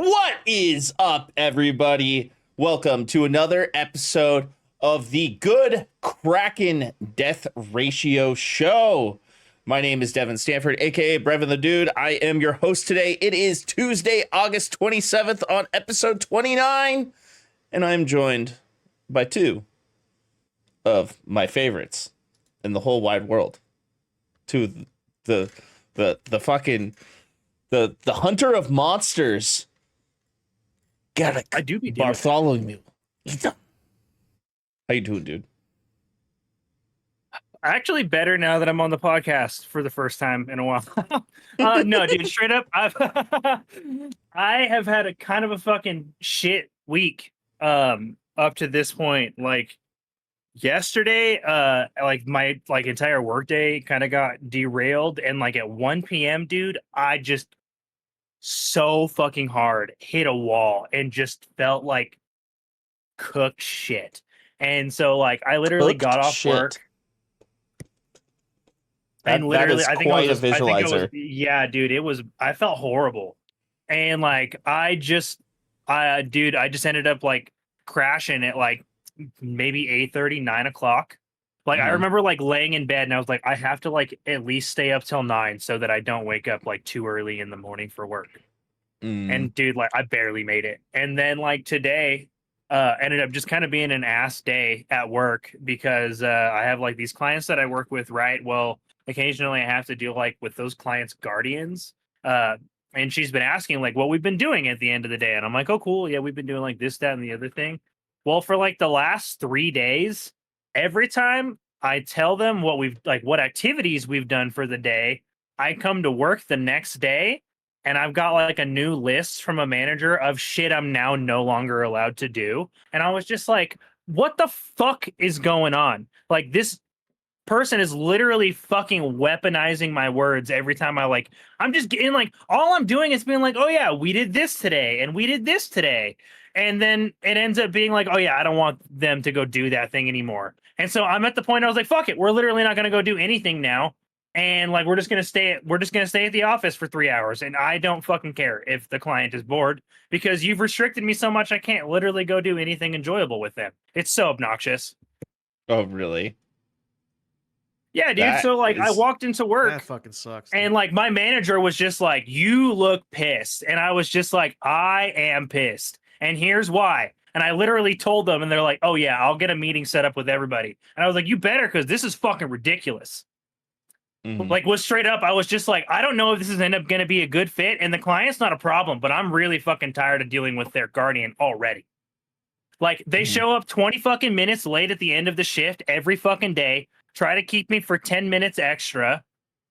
What is up, everybody? Welcome to another episode of the Good Kraken Death Ratio Show. My name is Devin Stanford, aka Brevin the Dude. I am your host today. It is Tuesday, August 27th on episode 29, and I'm joined by two of my favorites in the whole wide world. Two the fucking the hunter of monsters. Garrick, I do be doing Bartholomew. How you doing, dude? actually better now that I'm on the podcast for the first time in a while. No, dude, straight up, I have had a kind of a fucking shit week up to this point. Like yesterday, like my entire workday kind of got derailed, and like at 1 p.m., dude, I just so fucking hard hit a wall and just felt like cooked shit. And so like I literally Cooked got off shit. work That and literally is I think quite I was a I think I was visualizer. yeah, dude, it was I felt horrible. And like I just ended up like crashing at like maybe 8:30, 9 o'clock. Like I Mhm. remember like laying in bed and I was like, I have to like at least stay up till 9 so that I don't wake up like too early in the morning for work. Mm. And dude, like I barely made it. And then like today ended up just kind of being an ass day at work because I have like these clients that I work with, right? Well, occasionally I have to deal like with those clients' guardians. And she's been asking like what we've been doing at the end of the day. And I'm like, oh cool, yeah, we've been doing like this, that, and the other thing. Well, for like the last 3 days, every time I tell them what activities we've done for the day, I come to work the next day and I've got like a new list from a manager of shit I'm now no longer allowed to do. And I was just like, what the fuck is going on? Like, this person is literally fucking weaponizing my words every time I'm just getting like, all I'm doing is being like, oh yeah, we did this today and we did this today. And then it ends up being like, oh yeah, I don't want them to go do that thing anymore. And so I'm at the point I was like, fuck it, we're literally not going to go do anything now. And like, we're just going to stay at the office for 3 hours. And I don't fucking care if the client is bored because you've restricted me so much. I can't literally go do anything enjoyable with them. It's so obnoxious. Oh, really? Yeah, dude. That So like I is walked into work That fucking sucks. and like my manager was just like, "You look pissed." And I was just like, "I am pissed." And here's why. And I literally told them and they're like, "Oh yeah, I'll get a meeting set up with everybody." And I was like, "You better cuz this is fucking ridiculous." Mhm. Like was straight up I was just like, "I don't know if this is end up going to be a good fit and the client's not a problem, but I'm really fucking tired of dealing with their guardian already." Like they Mhm. show up 20 fucking minutes late at the end of the shift every fucking day, try to keep me for 10 minutes extra,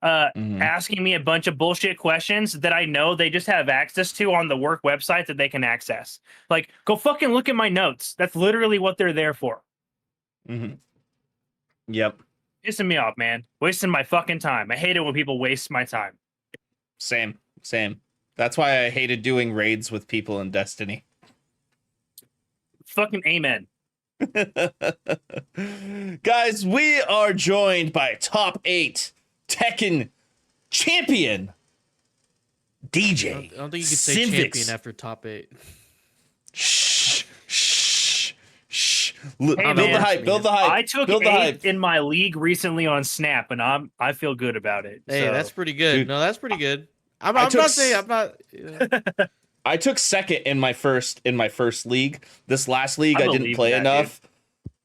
Mhm. asking me a bunch of bullshit questions that I know they just have access to on the work website that they can access. Like, go fucking look at my notes. That's literally what they're there for. Mhm. Yep. Pissing me off, man. Wasting my fucking time. I hate it when people waste my time. Same. That's why I hated doing raids with people in Destiny. Fucking amen. Guys, we are joined by top 8 Tekken champion DJ. I don't think you could say Civics. champion after top 8. Shh. Hey, Build man. the hype. Build the hype. I took Build the hype. 8th in my league recently on Snap, and I feel good about it. Hey, so. that's pretty good. Dude, no, that's pretty good. I'm I not took saying I'm not. I took second in my first league. This last league I I didn't believe play that, enough.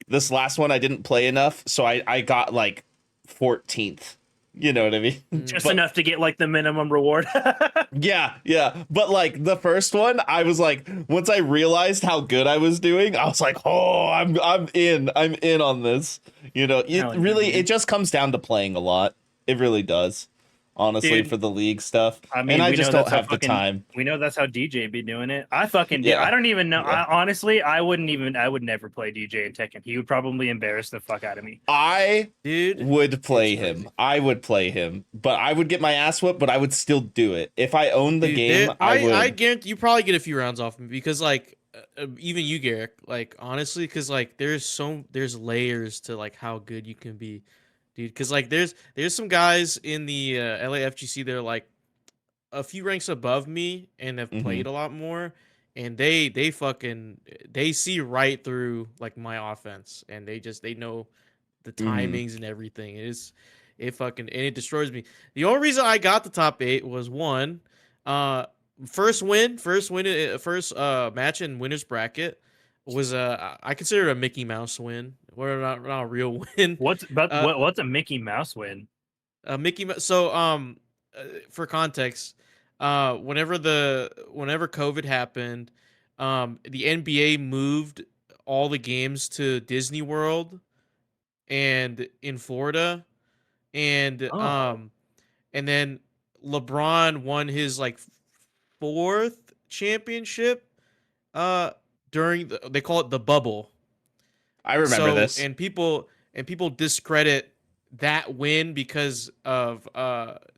This last one I didn't play enough, so I got like 14th. You know what I mean? Just But- enough to get like the minimum reward. Yeah. But like the first one, I was like, once I realized how good I was doing, I was like, oh, I'm in on this. You know, Hell yeah, dude. it just comes down to playing a lot. It really does. Honestly, Dude, for the league stuff. I mean, and I we just know don't that's how have the fucking- time. We know that's how DJ be doing it. I fucking did. Yeah. I don't even know. Yeah. I would never play DJ in Tekken. He would probably embarrass the fuck out of me. I Dude, would play it's him. crazy. I would play him, but I would get my ass whipped, but I would still do it. If I owned the Dude, game, there- I would. I guarantee you probably get a few rounds off him because like even you, Garrick, like honestly, because like there's layers to like how good you can be, dude. Because like there's some guys in the LAFGC that are like a few ranks above me and have Mhm. played a lot more, and they see right through like my offense, and they know the Mhm. timings and everything. It destroys me. The only reason I got the top 8 was one, uh, first match in winners bracket was I consider it a Mickey Mouse win, or not a real win. Uh, What's a Mickey Mouse win? Mickey Mouse. So for context, whenever COVID happened, the NBA moved all the games to Disney World and in Florida, and Oh, and then LeBron won his like fourth championship uh during they call it the bubble. I remember So this. people discredit that win because of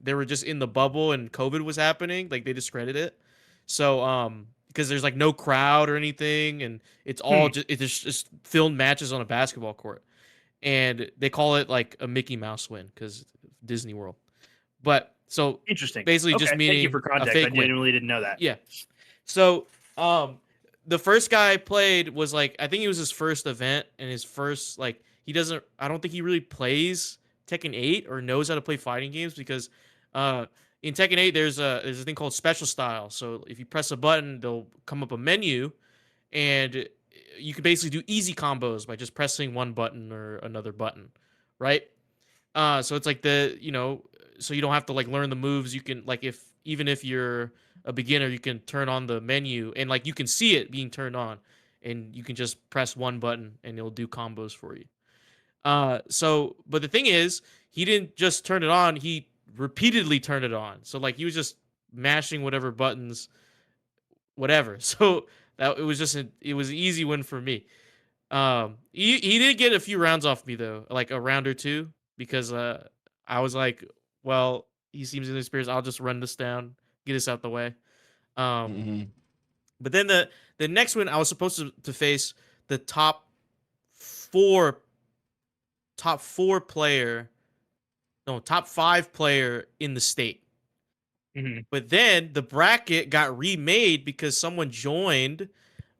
they were just in the bubble and COVID was happening, like they discredit it. So because there's like no crowd or anything, and it's all just filmed matches on a basketball court, and they call it like a Mickey Mouse win because Disney World. But so interesting. basically just Okay, thank you meaning for a context. I fake win. genuinely didn't know that. Yeah. So the first guy I played was like, I think it was his first event and his first like, he doesn't, I don't think he really plays Tekken 8 or knows how to play fighting games, because uh in Tekken 8 there's a thing called special style. So if you press a button, there'll come up a menu, and you can basically do easy combos by just pressing one button or another button, right? So it's like so you don't have to like learn the moves. You can like, if even if you're a beginner, you can turn on the menu and like you can see it being turned on, and you can just press one button and it'll do combos for you. But the thing is, he didn't just turn it on; he repeatedly turned it on. So like he was just mashing whatever buttons, whatever. So that it was an easy win for me. He did get a few rounds off me though, like a round or two, because I was like, well, he seems inexperienced. I'll just run this down, get this out the way. Um, Mhm. but then the next one I was supposed to face the four top four player, no, top five player in the state. Hmm. But then the bracket got remade because someone joined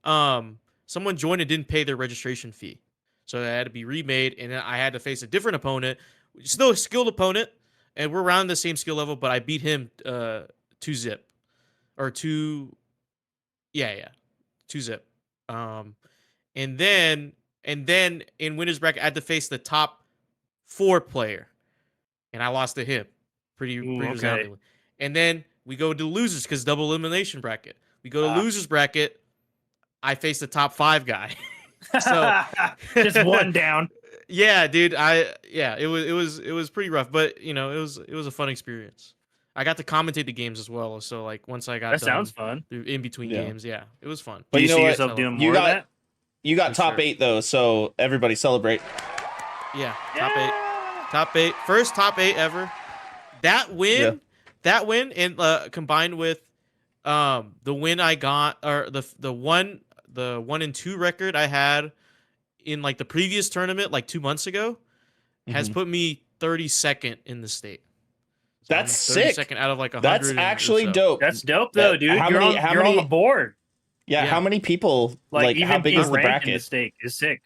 and didn't pay their registration fee. So it had to be remade, and then I had to face a different opponent, still a skilled opponent, and we're around the same skill level, but I beat him 2-zip. Or two yeah, 2-zip. Um and then in winners bracket I had to face the top four player, and I lost to him pretty Okay. resoundingly. And then we go to losers because double elimination bracket. We go to Ah. losers bracket. I face the top five guy. So Just one down. yeah, dude. It was pretty rough, but it was a fun experience. I got to commentate the games as well. So like once I got That sounds done fun. through in between Yeah. games, yeah, it was fun. Do But you you know see what? yourself So, doing You more of got that? you got For top sure. 8 though, so everybody celebrate. Yeah, top eight, first top eight ever. That Yeah. win, and combined with the win I got, or the 1-2 record I had in like the previous tournament like 2 months ago, has Mhm. put me 32nd in the state. So That's I'm sick. 32nd out of like That's 100 or actually so. dope. That's dope though, dude. How You're many on the board. yeah, how Yeah. many people Like like how even big being is the ranked in the bracket? state is sick.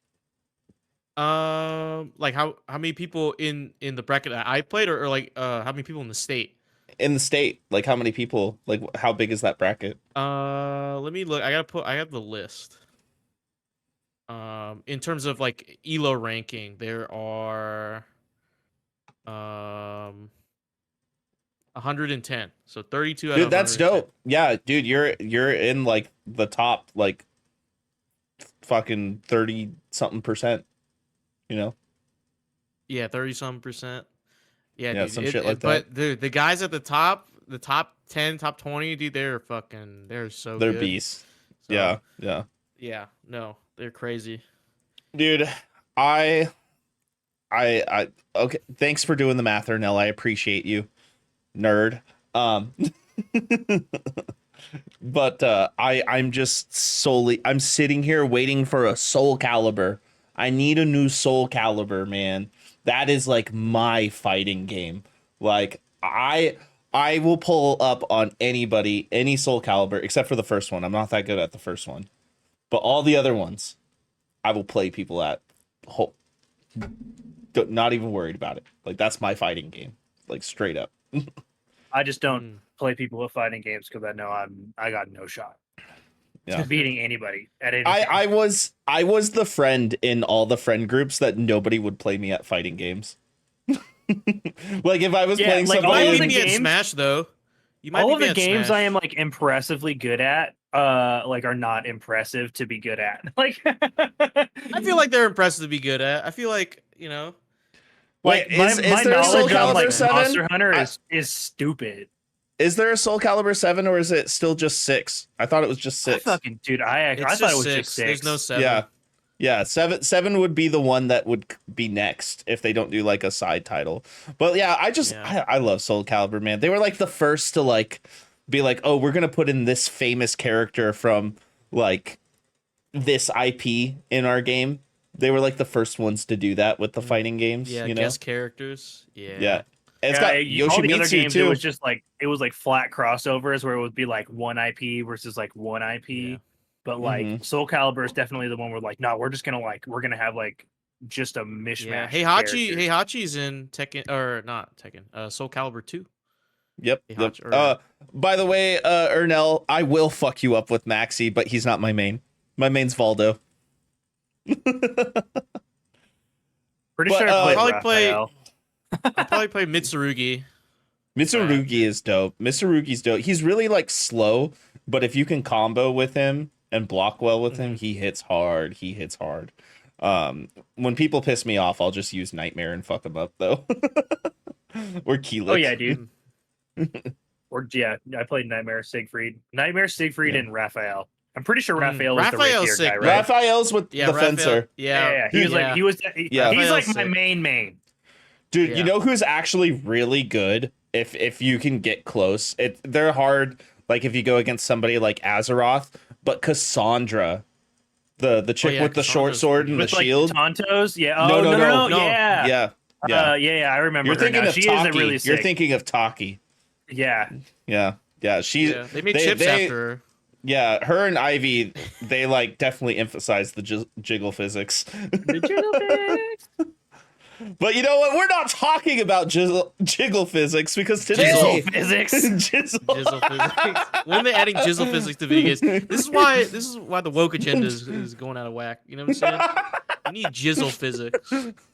Like how many people in the bracket that I played, or like how many people in the state? In the state, like how many people? Like how big is that bracket? Let me look. I have the list. In terms of like ELO ranking, there are 110. So 32 out Dude, of that's 110. dope. Yeah, dude, you're in like the top like fucking 30 something percent, you know? Yeah, 30 some percent. Yeah, Yeah, dude. some shit like that. But the guys at the top 10, top 20, dude, they're so They're good. beasts. So Yeah. yeah, no, they're crazy. Dude, I okay, thanks for doing the math, Ernell. I appreciate you, nerd. Um but I'm just solely I'm sitting here waiting for a Soul Calibur. I need a new Soul Calibur, man. That is like my fighting game. Like I will pull up on anybody, any Soul Calibur, except for the first one. I'm not that good at the first one. But all the other ones, I will play people at. Not even worried about it. Like, that's my fighting game. Like, straight up. I just don't play people with fighting games because I know I got no shot Yeah. beating anybody at anything. I was the friend in all the friend groups that nobody would play me at fighting games. Like, if I was playing like, You might somebody be the at games- Smash though. You might all be of the at games Smash. I am like impressively good at, like are not impressive to be good at. Like, I feel like they're impressive to be good at. I feel like, Wait, like my is there a Soul knowledge on Calibur like 7? Monster Hunter is stupid. Is there a Soul Calibur 7 or is it still just 6? I thought it was just 6. I thought it was just 6. There's no 7. Yeah, seven would be the one that would be next if they don't do like a side title. But yeah, I love Soul Calibur, man. They were like the first to like be like, oh, we're gonna put in this famous character from like this IP in our game. They were like the first ones to do that with the fighting games. Yeah, you know? guest characters. Yeah. Yeah. And it's Yeah, got all the other Yoshimitsu games, too. it was like flat crossovers where it would be like one IP versus like one IP. Yeah. But like Mhm. Soul Calibur is definitely the one where like, no, we're gonna have like just a mishmash. Yeah. of Heihachi characters. Heihachi's in Tekken or not Tekken. Soul Calibur 2. Yep. Heihachi, or- By the way, Ernell, I will fuck you up with Maxi, but he's not my main. My main's Valdo. Pretty But, sure I probably played play- Raphael. I'll probably play Mitsurugi. Mitsurugi is dope. Mitsurugi's dope. He's really like slow, but if you can combo with him and block well with him, he hits hard. He hits hard. When people piss me off, I'll just use Nightmare and fuck them up though. Or Keelik. Oh yeah, dude. Or yeah, I played Nightmare Siegfried, and Raphael. I'm pretty sure Raphael was the Raphael's rapier sick, guy, right? right? Raphael's with the Raphael- fencer. Yeah. He was yeah. Yeah. he's like Raphael's my sick. main. Dude, Yeah. you know who's actually really good if you can get close? They're hard like if you go against somebody like Azeroth, but Cassandra, the chick yeah, with the short Cassandra's sword and the With like shield. Tontos, yeah. No, Oh no, no, no. yeah. Yeah. Yeah, I remember You're her thinking now. of She is Taki. really You're sick. thinking of Taki. Yeah. Yeah. She's Yeah, they made chips after her. Yeah, her and Ivy, they like definitely emphasize the jiggle physics. The Jizzle Physics. But you know what? We're not talking about jiggle physics because today Jizzle Physics. Jizzle Physics. When are they adding Jizzle Physics to video games? This is why the woke agenda is going out of whack. You know what I'm saying? We need Jizzle Physics.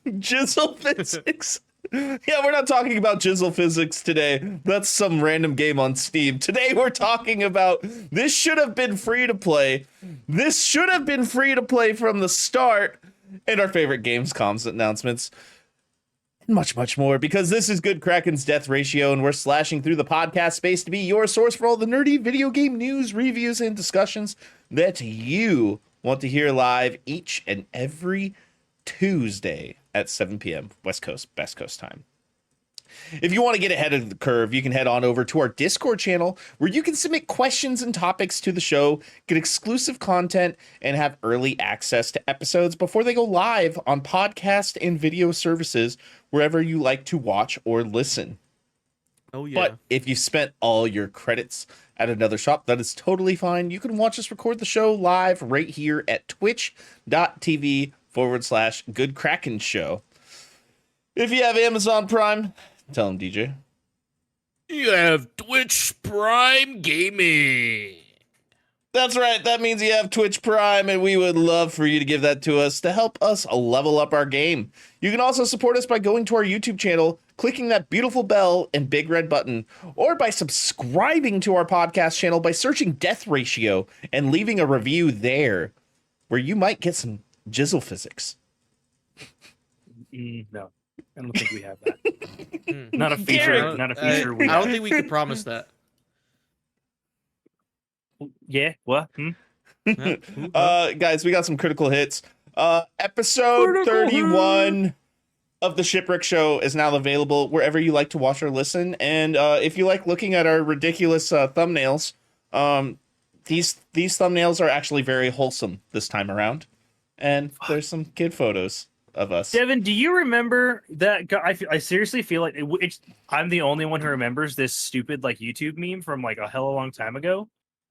Jizzle physics. Yeah, we're not talking about Jizzle Physics today. That's some random game on Steam. Today we're talking about this should have been free to play. This should have been free to play from the start. And our favorite Gamescom's announcements. And much, much more. Because this is Good Kraken's Death Ratio, and we're slashing through the podcast space to be your source for all the nerdy video game news, reviews, and discussions that you want to hear live each and every Tuesday at 7 p.m. West Coast, Best Coast time. If you want to get ahead of the curve, you can head on over to our Discord channel where you can submit questions and topics to the show, get exclusive content, and have early access to episodes before they go live on podcast and video services wherever you like to watch or listen. Oh yeah. But if you spent all your credits at another shop, that is totally fine. You can watch us record the show live right here at twitch.tv/Good Kraken Show. If you have Amazon Prime, tell them, DJ. You have Twitch Prime Gaming. That's right. That means you have Twitch Prime, and we would love for you to give that to us to help us level up our game. You can also support us by going to our YouTube channel, clicking that beautiful bell and big red button, or by subscribing to our podcast channel by searching Death Ratio and leaving a review there, where you might get some Jizzle Physics. No, I don't think we have that. Hmm. Not a feature. Garrick, Not a feature. we I have. don't think we could promise that. Yeah. What? Guys, we got some critical hits. Episode Critical 31 of the Shipwreck Show is now available wherever you like to watch or listen. And if you like looking at our ridiculous thumbnails, these thumbnails are actually very wholesome this time around. And there's some kid photos. of us. Devin, do you remember that? I seriously feel like I'm the only one who remembers this stupid like YouTube meme from like a hell of a long time ago.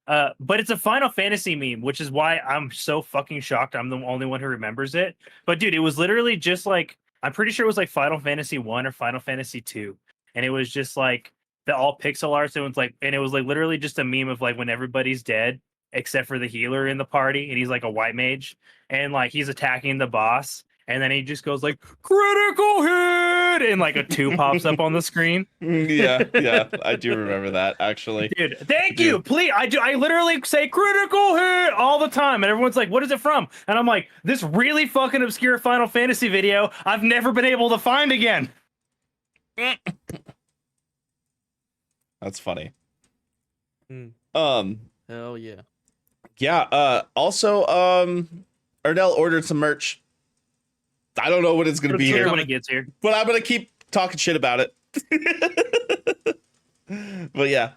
But it's a Final Fantasy meme, which is why I'm so fucking shocked. I'm the only one who remembers it. But dude, it was literally just like I'm pretty sure it was like Final Fantasy 1 or Final Fantasy 2, and it was just like the all pixel art. So it's like, and it was like literally just a meme of like when everybody's dead except for the healer in the party, and he's like a white mage, and like he's attacking the boss. And then he just goes like critical hit, and like a 2 pops up on the screen. Yeah, I do remember that actually. Dude, thank you. Please, I literally say critical hit all the time, and everyone's like, "What is it from?" And I'm like, "This really fucking obscure Final Fantasy video I've never been able to find again." That's funny. Hell yeah. Yeah. Also, Ardell ordered some merch. I don't know what it's gonna be here when it gets here, but I'm gonna keep talking shit about it. But yeah,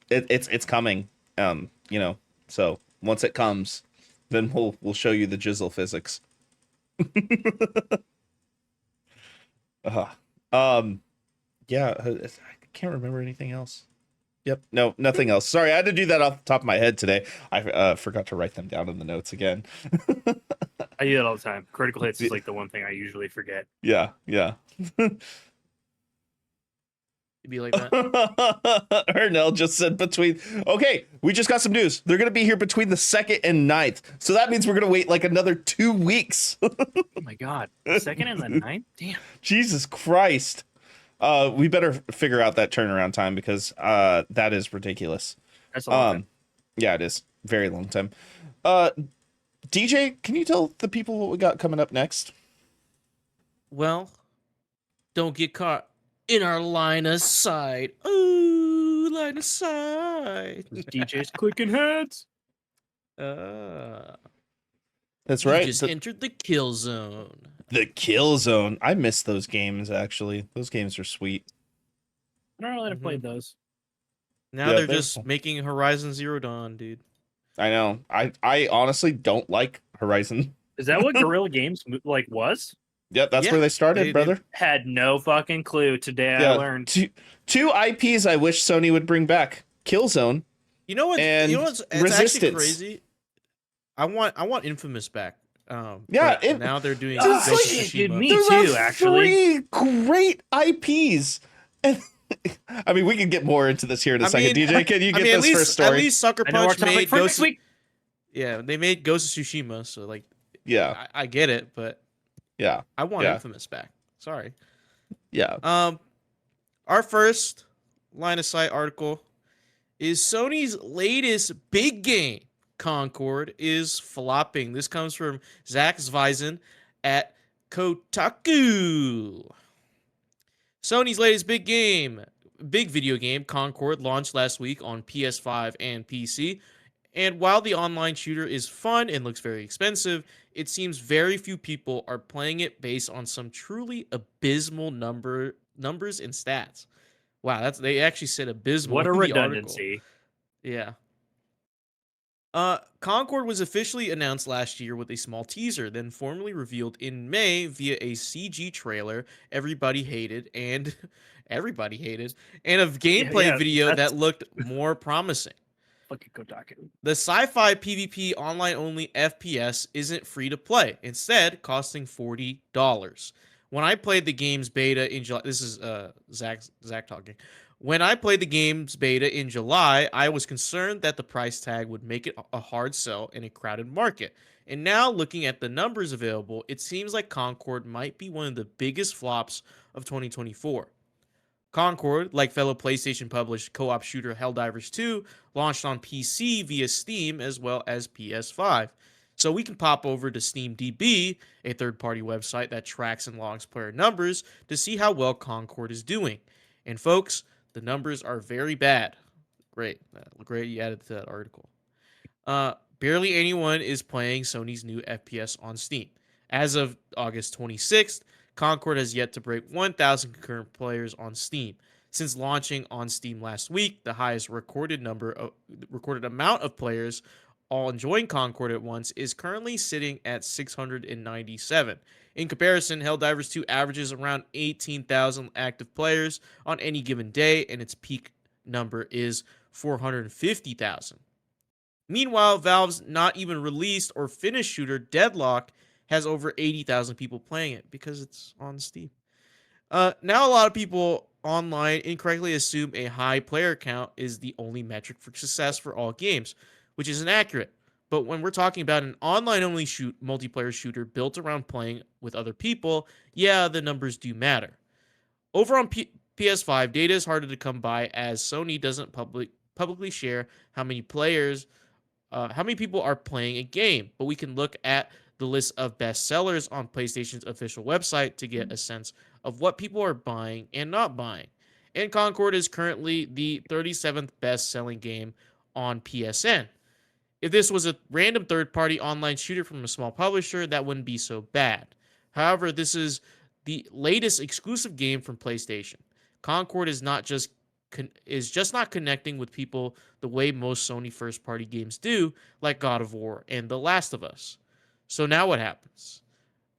it's coming. So once it comes, then we'll show you the Jizzle Physics. Yeah, I can't remember anything else. Yep, no, nothing else. Sorry, I had to do that off the top of my head today. I forgot to write them down in the notes again. I do that all the time. Critical hits is like the one thing I usually forget. Yeah. You'd be like that. Ernell just said okay, we just got some news. They're going to be here between the 2nd and 9th. So that means we're going to wait like another 2 weeks. Oh my God. The 2nd and the 9th? Damn. Jesus Christ. We better figure out that turnaround time because that is ridiculous. That's a long time. Yeah, it is. Very long time. DJ, can you tell the people what we got coming up next? Well, don't get caught in our line of sight. Ooh, line of sight. DJ's clicking heads. That's You right. just entered the kill zone. The kill zone. I miss those games, actually. Those games are sweet. I don't know that I've played those. Now Yeah, they're they're just cool. making Horizon Zero Dawn, dude. I know. I honestly don't like Horizon. Is that what Guerrilla Games like was? Yep, that's Yeah, where they started, they- brother. Had no fucking clue. Today I learned. Two IPs I wish Sony would bring back: Killzone. You know what? And You know what's it's actually Resistance. crazy? I want Infamous back. Yeah, but now they're doing Dude, Ghost of like- Tsushima. dude, me Those too, are actually. 3 great IPs. And I mean, we can get more into this here in a second. DJ, can you get this first story? At least Sucker I know our Punch topic made for Ghost. next week. Yeah, they made Ghost of Tsushima, so like, Yeah, I get it, but yeah, I want Yeah. Infamous back. Sorry. yeah. Our first line of sight article is Sony's latest big game, Concord, is flopping. This comes from Zach Zweisen at Kotaku. Sony's latest big video game, Concord, launched last week on PS5 and PC. And while the online shooter is fun and looks very expensive, it seems very few people are playing it based on some truly abysmal numbers and stats. Wow, they actually said abysmal. What a in the redundancy. article. Yeah. Concord was officially announced last year with a small teaser, then formally revealed in May via a CG trailer everybody hated, and a gameplay Yeah, video that's- that looked more promising. Fucking Kotaku. The sci-fi PvP online-only FPS isn't free to play, instead costing $40. When I played the game's beta in July, this is Zach talking. When I played the game's beta in July, I was concerned that the price tag would make it a hard sell in a crowded market. And now, looking at the numbers available, it seems like Concord might be one of the biggest flops of 2024. Concord, like fellow PlayStation published co-op shooter Helldivers 2, launched on PC via Steam as well as PS5. So we can pop over to SteamDB, a third-party website that tracks and logs player numbers, to see how well Concord is doing. And folks, the numbers are very bad. Great you added to that article. Barely anyone is playing Sony's new FPS on Steam. As of August 26th, Concord has yet to break 1,000 concurrent players on Steam. Since launching on Steam last week, the highest recorded amount of players all enjoying Concord at once is currently sitting at 697. In comparison, Helldivers 2 averages around 18,000 active players on any given day, and its peak number is 450,000. Meanwhile, Valve's not even released or finished shooter Deadlock has over 80,000 people playing it because it's on Steam. Now, a lot of people online incorrectly assume a high player count is the only metric for success for all games, which is inaccurate. But when we're talking about an online-only multiplayer shooter built around playing with other people, yeah, the numbers do matter. Over on PS5, data is harder to come by as Sony doesn't publicly share how many people are playing a game, but we can look at the list of best sellers on PlayStation's official website to get a sense of what people are buying and not buying. And Concord is currently the 37th best selling game on PSN. If this was a random third-party online shooter from a small publisher, that wouldn't be so bad. However, this is the latest exclusive game from PlayStation. Concord is just not connecting with people the way most Sony first-party games do, like God of War and The Last of Us. So now what happens?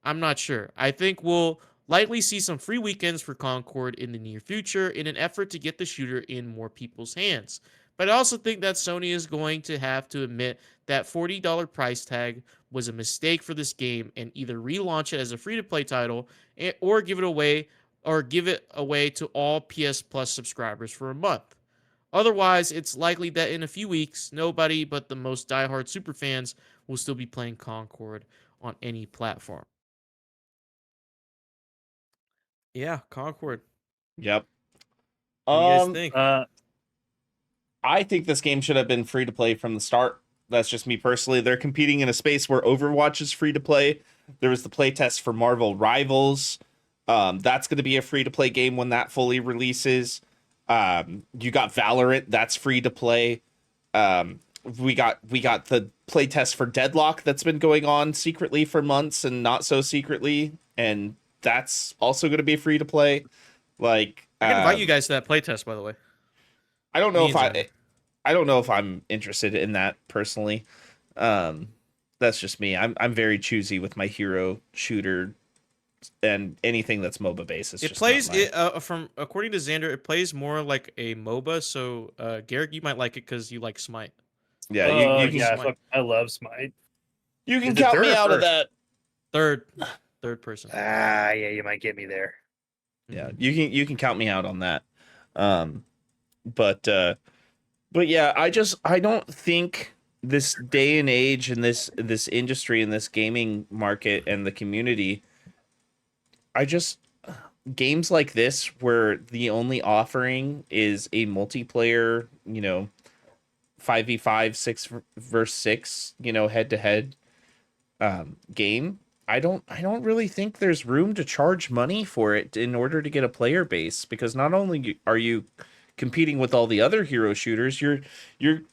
I'm not sure. I think we'll likely see some free weekends for Concord in the near future in an effort to get the shooter in more people's hands. But I also think that Sony is going to have to admit that $40 price tag was a mistake for this game and either relaunch it as a free-to-play title or give it away to all PS Plus subscribers for a month. Otherwise, it's likely that in a few weeks, nobody but the most diehard superfans will still be playing Concord on any platform. Yeah, Concord. Yep. What do you guys think? I think this game should have been free to play from the start. That's just me personally. They're competing in a space where Overwatch is free to play. There was the playtest for Marvel Rivals. That's going to be a free to play game when that fully releases. You got Valorant, that's free to play. We got the playtest for Deadlock that's been going on secretly for months and not so secretly, and that's also going to be free to play. Like, I can invite you guys to that playtest, by the way. I don't know I don't know if I'm interested in that personally. That's just me. I'm very choosy with my hero shooter and anything that's MOBA based. It plays from according to Xander, it plays more like a MOBA. So Garrick, you might like it because you like Smite. Yeah, you can. I love Smite. You can count me out of that. Third person. Yeah, you might get me there. Yeah, you can count me out on that. But yeah, I don't think this day and age and this industry and this gaming market and the community, games like this where the only offering is a multiplayer, 5v5, 6 versus 6, head to head game. I don't really think there's room to charge money for it in order to get a player base, because not only are you competing with all the other hero shooters, you're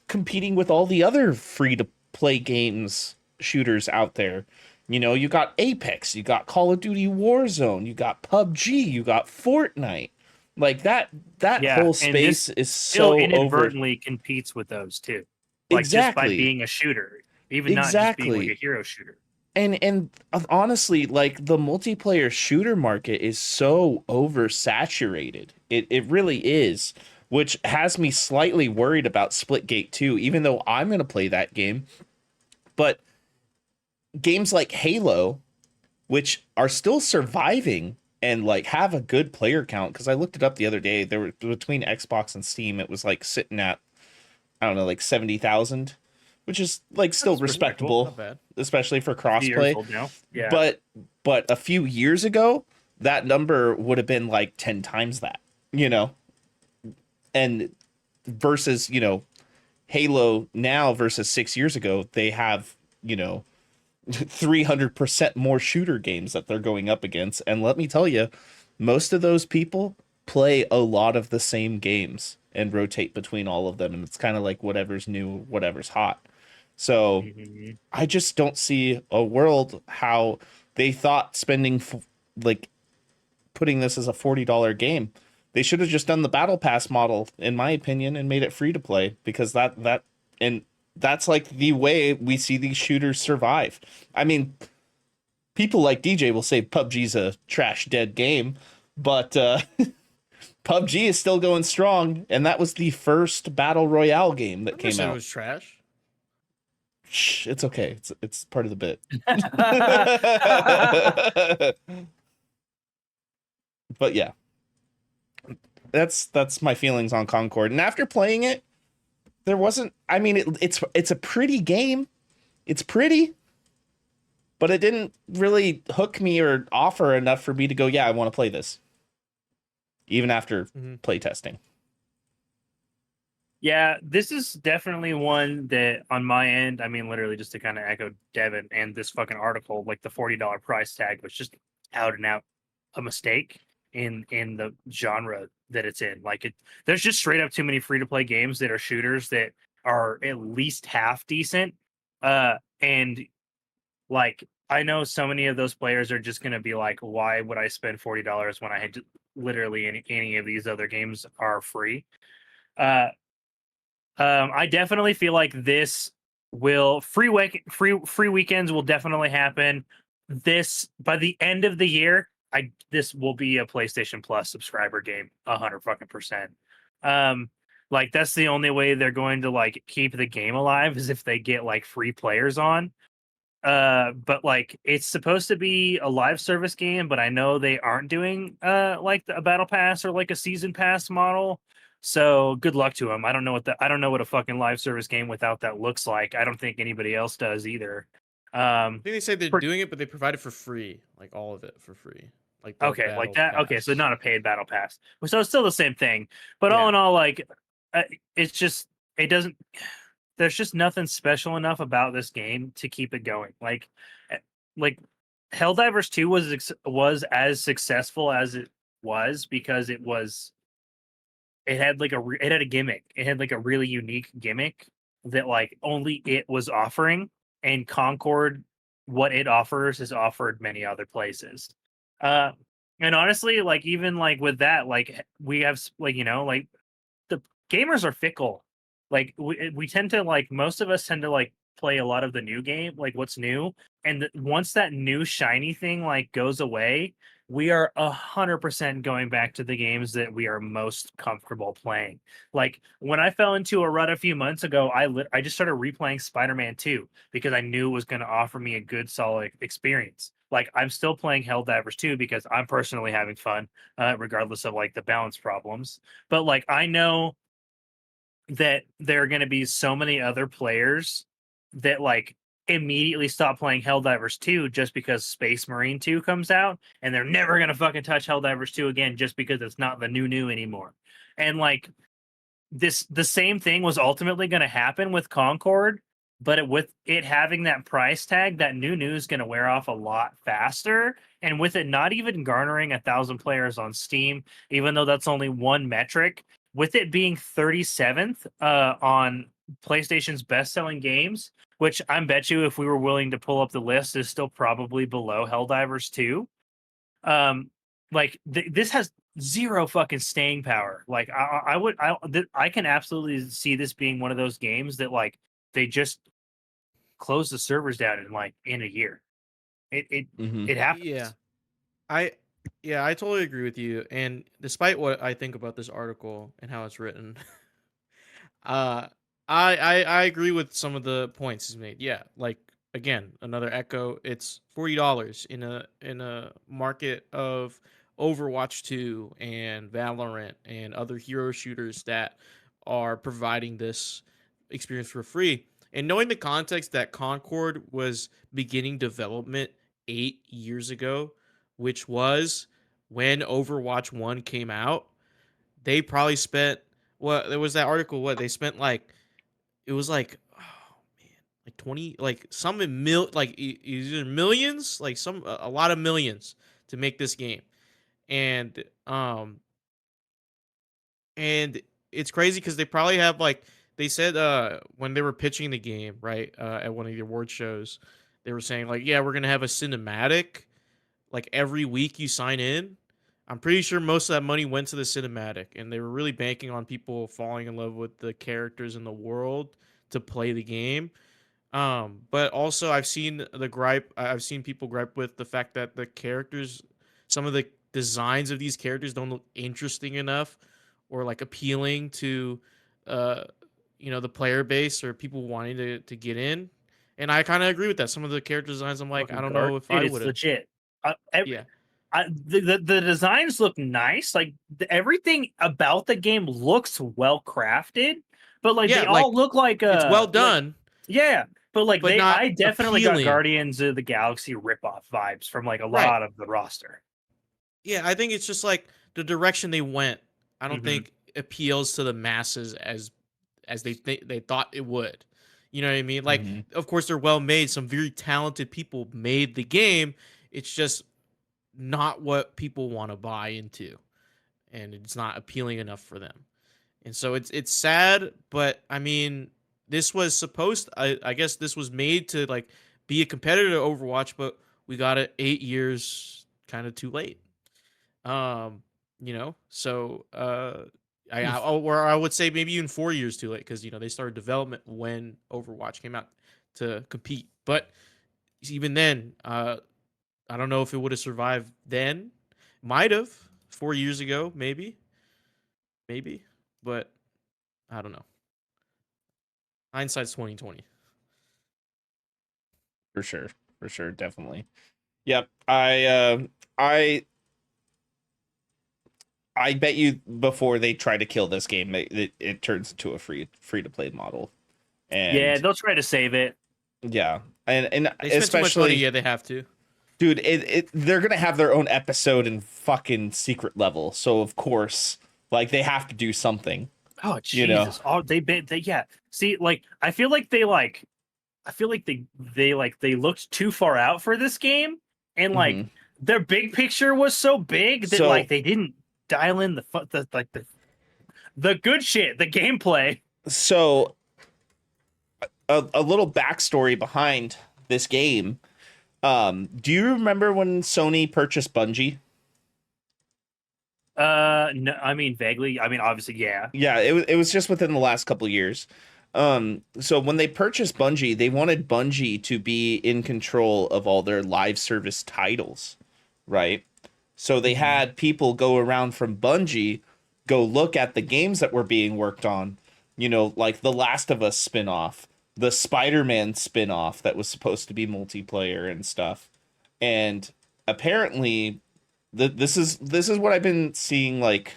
competing with all the other free to play games shooters out there. You got Apex, you got Call of Duty Warzone, you got PUBG, you got Fortnite. Like that whole space is so inadvertently competes with those too. Like exactly. Just by being a shooter, even not just being like a hero shooter. And honestly, like the multiplayer shooter market is so oversaturated. It really is, which has me slightly worried about Splitgate 2, even though I'm going to play that game. But games like Halo, which are still surviving and like have a good player count, because I looked it up the other day, there were between Xbox and Steam, it was like sitting at, I don't know, like 70,000, which is like still respectable, not bad, especially for crossplay. Yeah. But a few years ago, that number would have been like 10 times that, and versus, Halo now versus 6 years ago, they have, 300% more shooter games that they're going up against. And let me tell you, most of those people play a lot of the same games and rotate between all of them. And it's kind of like whatever's new, whatever's hot. So I just don't see a world how they thought spending putting this as a $40 game. They should have just done the battle pass model, in my opinion, and made it free to play, because that and that's like the way we see these shooters survive. I mean, people like DJ will say PUBG's a trash dead game, but PUBG is still going strong, and that was the first battle royale game that I never came said it out. was trash. Shh, it's okay. It's part of the bit. But yeah, that's my feelings on Concord. And after playing it, there wasn't. I mean, it's a pretty game. It's pretty, but it didn't really hook me or offer enough for me to go, yeah, I want to play this, even after play testing. Yeah, this is definitely one that on my end, I mean, literally just to kind of echo Devin and this fucking article, like the $40 price tag was just out and out a mistake in the genre that it's in. Like there's just straight up too many free to play games that are shooters that are at least half decent. And like I know so many of those players are just gonna be like, why would I spend $40 when I had literally any of these other games are free? I definitely feel like this will free weekends will definitely happen. This by the end of the year, this will be a PlayStation Plus subscriber game, 100%. Like that's the only way they're going to like keep the game alive is if they get like free players on. But like it's supposed to be a live service game, but I know they aren't doing like a battle pass or like a season pass model. So good luck to them. I don't know what a fucking live service game without that looks like. I don't think anybody else does either. I think they say they're for- doing it, but they provide it for free, like all of it for free, like the okay, like battle that. Okay, so pass. not a paid battle pass. So it's still the same thing. But all Yeah. in all, like it's just it doesn't. There's just nothing special enough about this game to keep it going. Like Helldivers 2 was as successful as it was because it had like it had a gimmick. It had like a really unique gimmick that like only it was offering, and Concord, what it offers is offered many other places. Uh and honestly, like even like with that, like we have like like the gamers are fickle. Like we tend to like most of us tend to like play a lot of the new game, like what's new, and once that new shiny thing like goes away, we are 100% going back to the games that we are most comfortable playing. Like when I fell into a rut a few months ago, I just started replaying Spider-Man 2 because I knew it was going to offer me a good solid experience. Like I'm still playing Helldivers 2 because I'm personally having fun, regardless of like the balance problems. But like I know that there are going to be so many other players that like immediately stop playing Helldivers 2 just because Space Marine 2 comes out, and they're never going to fucking touch Helldivers 2 again just because it's not the new anymore. And like the same thing was ultimately going to happen with Concord, but with it having that price tag, that new is going to wear off a lot faster. And with it not even garnering 1,000 players on Steam, even though that's only one metric, with it being 37th on PlayStation's best-selling games, which I bet you if we were willing to pull up the list is still probably below Helldivers 2. Like this has zero fucking staying power. Like I can absolutely see this being one of those games that like they just close the servers down in a year. It happens. Yeah. I I totally agree with you. And despite what I think about this article and how it's written, uh I agree with some of the points he's made. Yeah, like again, another echo. It's $40 in a market of Overwatch 2 and Valorant and other hero shooters that are providing this experience for free. And knowing the context that Concord was beginning development 8 years ago, which was when Overwatch 1 came out, they probably spent there was that article, what they spent like it was like, oh man, like 20, like some like either millions, like a lot of millions to make this game. And and it's crazy because they probably have like they said when they were pitching the game, right, at one of the award shows, they were saying like, yeah, we're gonna have a cinematic like every week you sign in. I'm pretty sure most of that money went to the cinematic, and they were really banking on people falling in love with the characters in the world to play the game. But also I've seen people gripe with the fact that the characters, some of the designs of these characters don't look interesting enough or like appealing to uh the player base or people wanting to get in. And I kind of agree with that. Some of the character designs, I'm like, I don't know if Dude, I it's would have. legit. Yeah. The designs look nice. Like everything about the game looks well crafted, but like Yeah, they like, all look like it's well like, done, yeah, but like but not I definitely got appealing. Guardians of the Galaxy ripoff vibes from like a Right. lot of the roster. Yeah, I think it's just like the direction they went. I don't Mhm. think appeals to the masses as they thought it would. You know what I mean? Like, of course, they're well made. Some very talented people made the game. It's just not what people want to buy into, and it's not appealing enough for them. And so it's sad, but I mean, this was supposed. I guess this was made to like be a competitor to Overwatch, but we got it 8 years kind of too late. So or I would say maybe even 4 years too late because they started development when Overwatch came out to compete. But even then, I don't know if it would have survived then. Might have 4 years ago, maybe, but I don't know. Hindsight's 2020. For sure, definitely. Yep. I bet you before they try to kill this game, it turns into a free to play model. And Yeah, they'll try to save it. yeah, and They spent too much money. especially, Yeah, they have to. dude, they're gonna have their own episode in fucking secret level, so of course, like they have to do something. Oh You know. Jesus! Oh, they yeah. See, like I feel like they looked too far out for this game, and like Mhm. their big picture was so big that So- like they didn't dial in the good shit, the gameplay. So a little backstory behind this game. Do you remember when Sony purchased Bungie? No, I mean vaguely. I mean, obviously, yeah. Yeah, it was just within the last couple of years. So when they purchased Bungie, they wanted Bungie to be in control of all their live service titles, right? So they had people go around from Bungie, go look at the games that were being worked on, like the Last of Us spin-off, the Spider-Man spin-off that was supposed to be multiplayer and stuff. And apparently this is what I've been seeing. Like,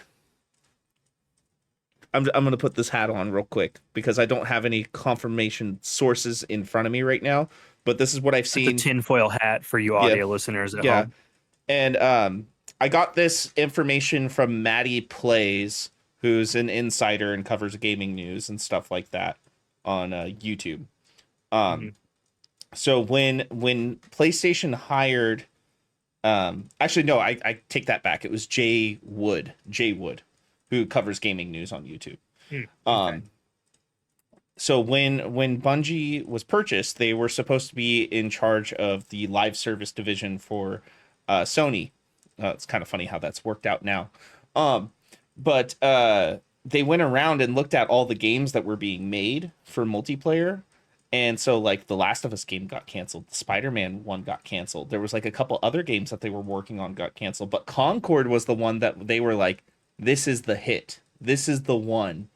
I'm going to put this hat on real quick because I don't have any confirmation sources in front of me right now, but this is what I've The seen. tinfoil hat for you audio listeners at home. And I got this information from Maddie Plays, who's an insider and covers gaming news and stuff like that on YouTube. So when PlayStation hired, actually no, I take that back. It was Jay Wood, who covers gaming news on YouTube. Okay. So when Bungie was purchased, they were supposed to be in charge of the live service division for Sony. It's kind of funny how that's worked out now. But they went around and looked at all the games that were being made for multiplayer. And so like the Last of Us game got canceled. The Spider-Man one got canceled. There was like a couple other games that they were working on got canceled. But Concord was the one that they were like, this is the hit. This is the one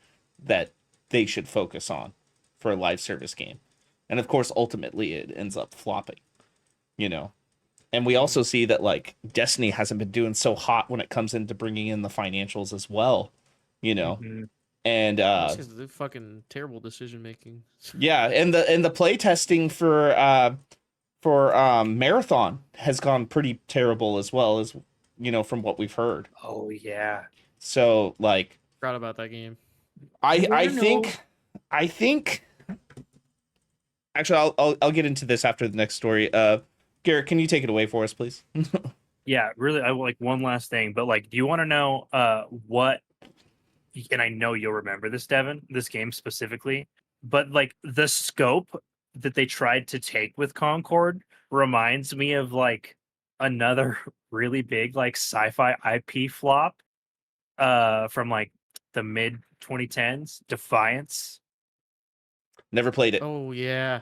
that they should focus on for a live service game. And of course, ultimately it ends up flopping, And we also see that like Destiny hasn't been doing so hot when it comes into bringing in the financials as well, And Because the fucking terrible decision making. yeah, and the play testing for Marathon has gone pretty terrible as well, as from what we've heard. Oh yeah. So like, Forgot about that game. I think actually I'll get into this after the next story. Garrick, can you take it away for us, please? Yeah, really. I like one last thing, but like, do you want to know what? And I know you'll remember this, Devin, this game specifically, but like the scope that they tried to take with Concord reminds me of like another really big like sci-fi IP flop from like the mid 2010s, Defiance. Never played it. Oh yeah.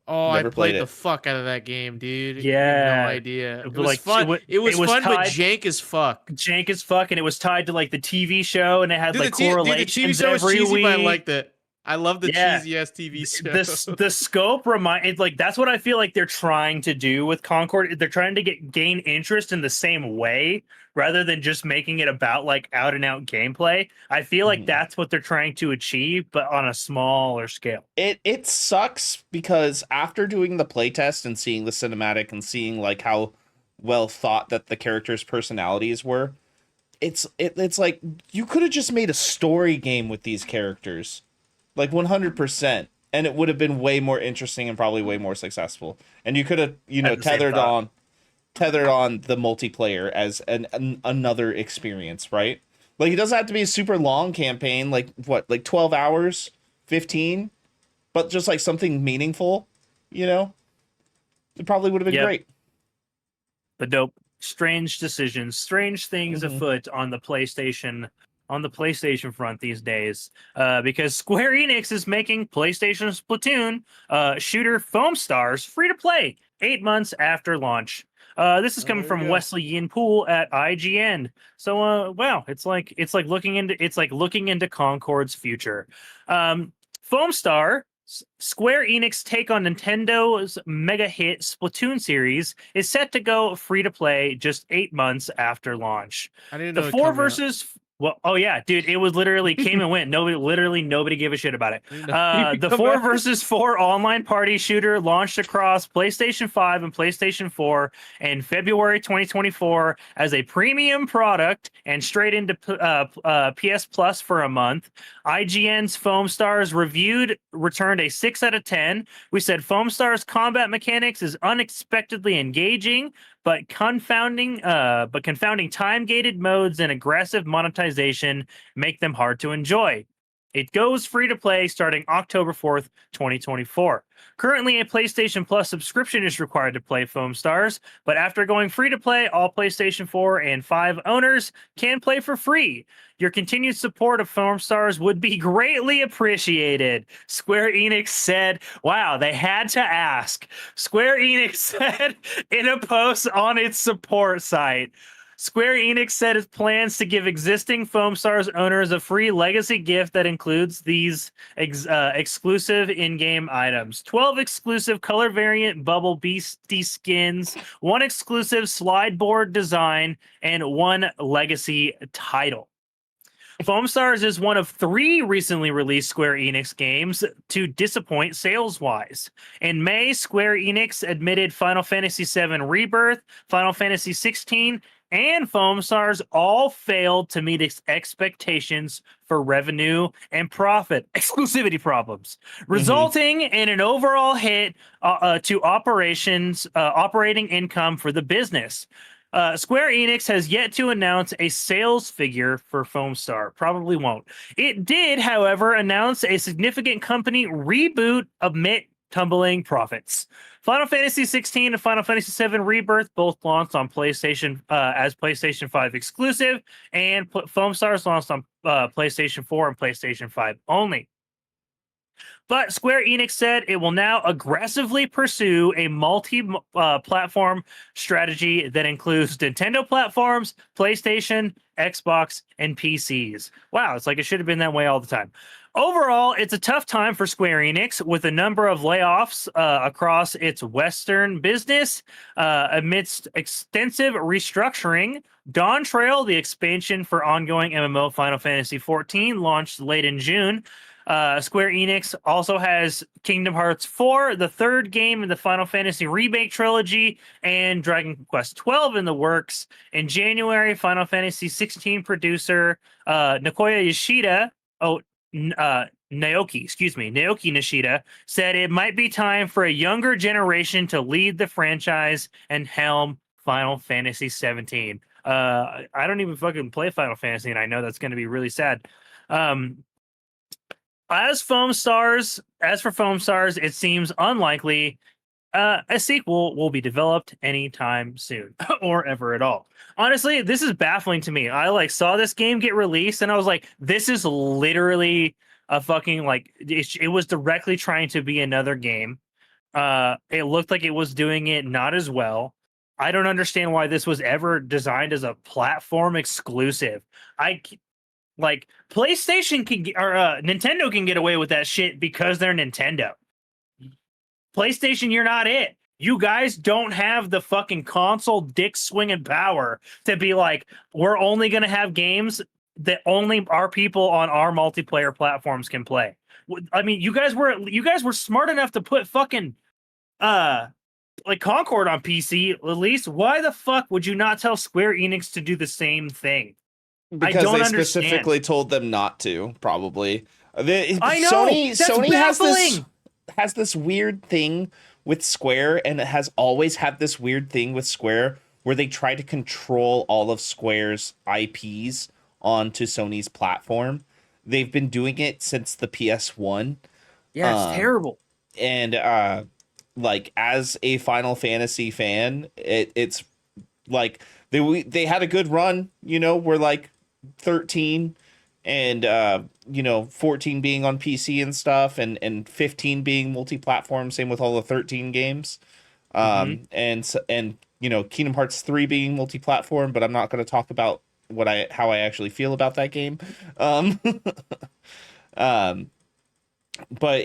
Oh, I Never played played the it. fuck out of that game, dude. You have no Yeah, idea. It but, was like fun. It it was was fun, but tied jank as fuck. jank as fuck, and it was tied to like the TV show, and it had Dude, like the TV correlations show was every cheesy, but I week. liked it. I love the Yeah, cheesy ass TV show. the scope reminded like that's what I feel like they're trying to do with Concord. They're trying to gain interest in the same way rather than just making it about like out and out gameplay. I feel like Mhm. that's what they're trying to achieve, but on a smaller scale. It sucks because after doing the playtest and seeing the cinematic and seeing like how well thought that the characters' personalities were, it's like you could have just made a story game with these characters, like 100%, and it would have been way more interesting and probably way more successful. And you could have, Had the same tethered thought. on the multiplayer as another experience, right? Like it doesn't have to be a super long campaign, like what, like 12 hours, 15, but just like something meaningful, you know? It probably would have been Yep. great. But nope. Strange decisions, strange things Mhm. afoot on the PlayStation front these days. Because Square Enix is making PlayStation Splatoon shooter Foamstars free to play 8 months after launch. This is Oh, coming there you from go. Wesley Yin-Poole at IGN. So wow, it's like looking into Concord's future. Foamstar, Square Enix take on Nintendo's mega hit Splatoon series is set to go free to play just 8 months after launch. I didn't The know it four coming out. versus oh yeah, dude, it was literally came and went. Nobody gave a shit about it. I didn't know it The come 4 out. versus 4 online party shooter launched across PlayStation 5 and PlayStation 4 in February 2024 as a premium product and straight into PS Plus for a month. IGN's Foamstars returned a 6 out of 10. We said Foamstars combat mechanics is unexpectedly engaging, but confounding time-gated modes and aggressive monetization make them hard to enjoy. It goes free to play starting October 4th, 2024. Currently, a PlayStation Plus subscription is required to play Foamstars, but after going free to play, all PlayStation 4 and 5 owners can play for free. Your continued support of Foamstars would be greatly appreciated. Square Enix said, wow, they had to ask. Square Enix said in a post on its support site. Square Enix said it plans to give existing Foamstars owners a free legacy gift that includes these exclusive in-game items. 12 exclusive color variant Bubble Beastie skins, 1 exclusive slide board design, and 1 legacy title. Foamstars is one of 3 recently released Square Enix games to disappoint sales-wise. In May, Square Enix admitted Final Fantasy VII Rebirth, Final Fantasy XVI, and Foamstars all failed to meet its expectations for revenue and profit exclusivity problems, resulting in an overall hit to operating income for the business. Square Enix has yet to announce a sales figure for Foamstar. Probably won't. It did, however, announce a significant company reboot amid tumbling profits. Final Fantasy 16 and Final Fantasy VII Rebirth both launched on PlayStation as PlayStation 5 exclusive, and Foamstars launched on PlayStation 4 and PlayStation 5 only. But Square Enix said it will now aggressively pursue a multi-platform strategy that includes Nintendo platforms, PlayStation, Xbox, and PCs. Wow, it's like it should have been that way all the time. Overall, it's a tough time for Square Enix with a number of layoffs across its Western business amidst extensive restructuring. Dawn Trail, the expansion for ongoing MMO Final Fantasy XIV, launched late in June. Square Enix also has Kingdom Hearts 4, the third game in the Final Fantasy Remake trilogy, and Dragon Quest 12 in the works. In January, Final Fantasy 16 producer Naoki Nishida said it might be time for a younger generation to lead the franchise and helm Final Fantasy 17. I don't even fucking play Final Fantasy, and I know that's going to be really sad. As for Foamstars, it seems unlikely a sequel will be developed anytime soon or ever at all. Honestly, this is baffling to me. I saw this game get released and I was like, this is literally a fucking like it was directly trying to be another game. It looked like it was doing it not as well. I don't understand why this was ever designed as a platform exclusive. Like PlayStation can get, or Nintendo can get away with that shit because they're Nintendo. PlayStation, you're not it. You guys don't have the fucking console dick swinging power to be like, we're only going to have games that only our people on our multiplayer platforms can play. I mean, you guys were smart enough to put fucking like Concord on PC at least. Why the fuck would you not tell Square Enix to do the same thing? Because I don't they understand. specifically told them not to, probably. I know. Sony baffling. has this weird thing with Square, and it has always had this weird thing with Square where they try to control all of Square's IPs onto Sony's platform. They've been doing it since the PS1. Yeah, it's terrible. And like, as a Final Fantasy fan, it's like they had a good run, you know, where like 13 and 14 being on PC and stuff, and 15 being multi-platform, same with all the 13 games. And Kingdom Hearts 3 being multi-platform, but I'm not going to talk about how I actually feel about that game. But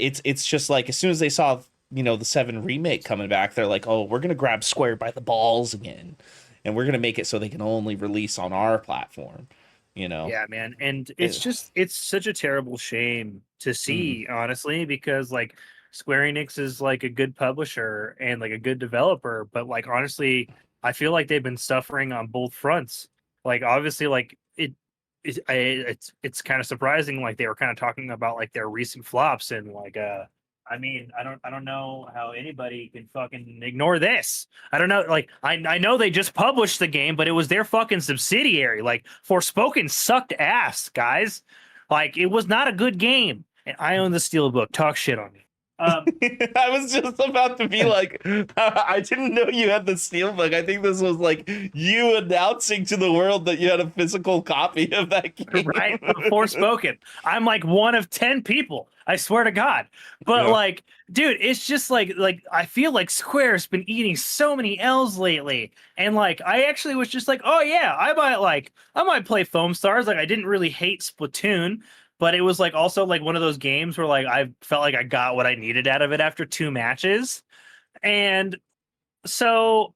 it's just like, as soon as they saw the 7 remake coming back, they're like, oh, we're going to grab Square by the balls again, and we're going to make it so they can only release on our platform. Yeah, man. And it's such a terrible shame to see, honestly, because like Square Enix is like a good publisher and like a good developer, but like honestly, I feel like they've been suffering on both fronts. Like obviously, like it's kind of surprising. Like they were kind of talking about like their recent flops, and like I mean, I don't know how anybody can fucking ignore this. I don't know. Like, I know they just published the game, but it was their fucking subsidiary. Like, Forspoken sucked ass, guys. Like, it was not a good game. And I own the Steelbook. Talk shit on me. I was just about to be like, I didn't know you had the Steelbook. I think this was like you announcing to the world that you had a physical copy of that game. Right? Forspoken. I'm like one of 10 people. I swear to God. But like, dude, it's just like I feel like Square's been eating so many L's lately. And like, I actually was just like, oh yeah, I might play Foamstars. Like, I didn't really hate Splatoon. But it was like also like one of those games where like I felt like I got what I needed out of it after 2 matches. And so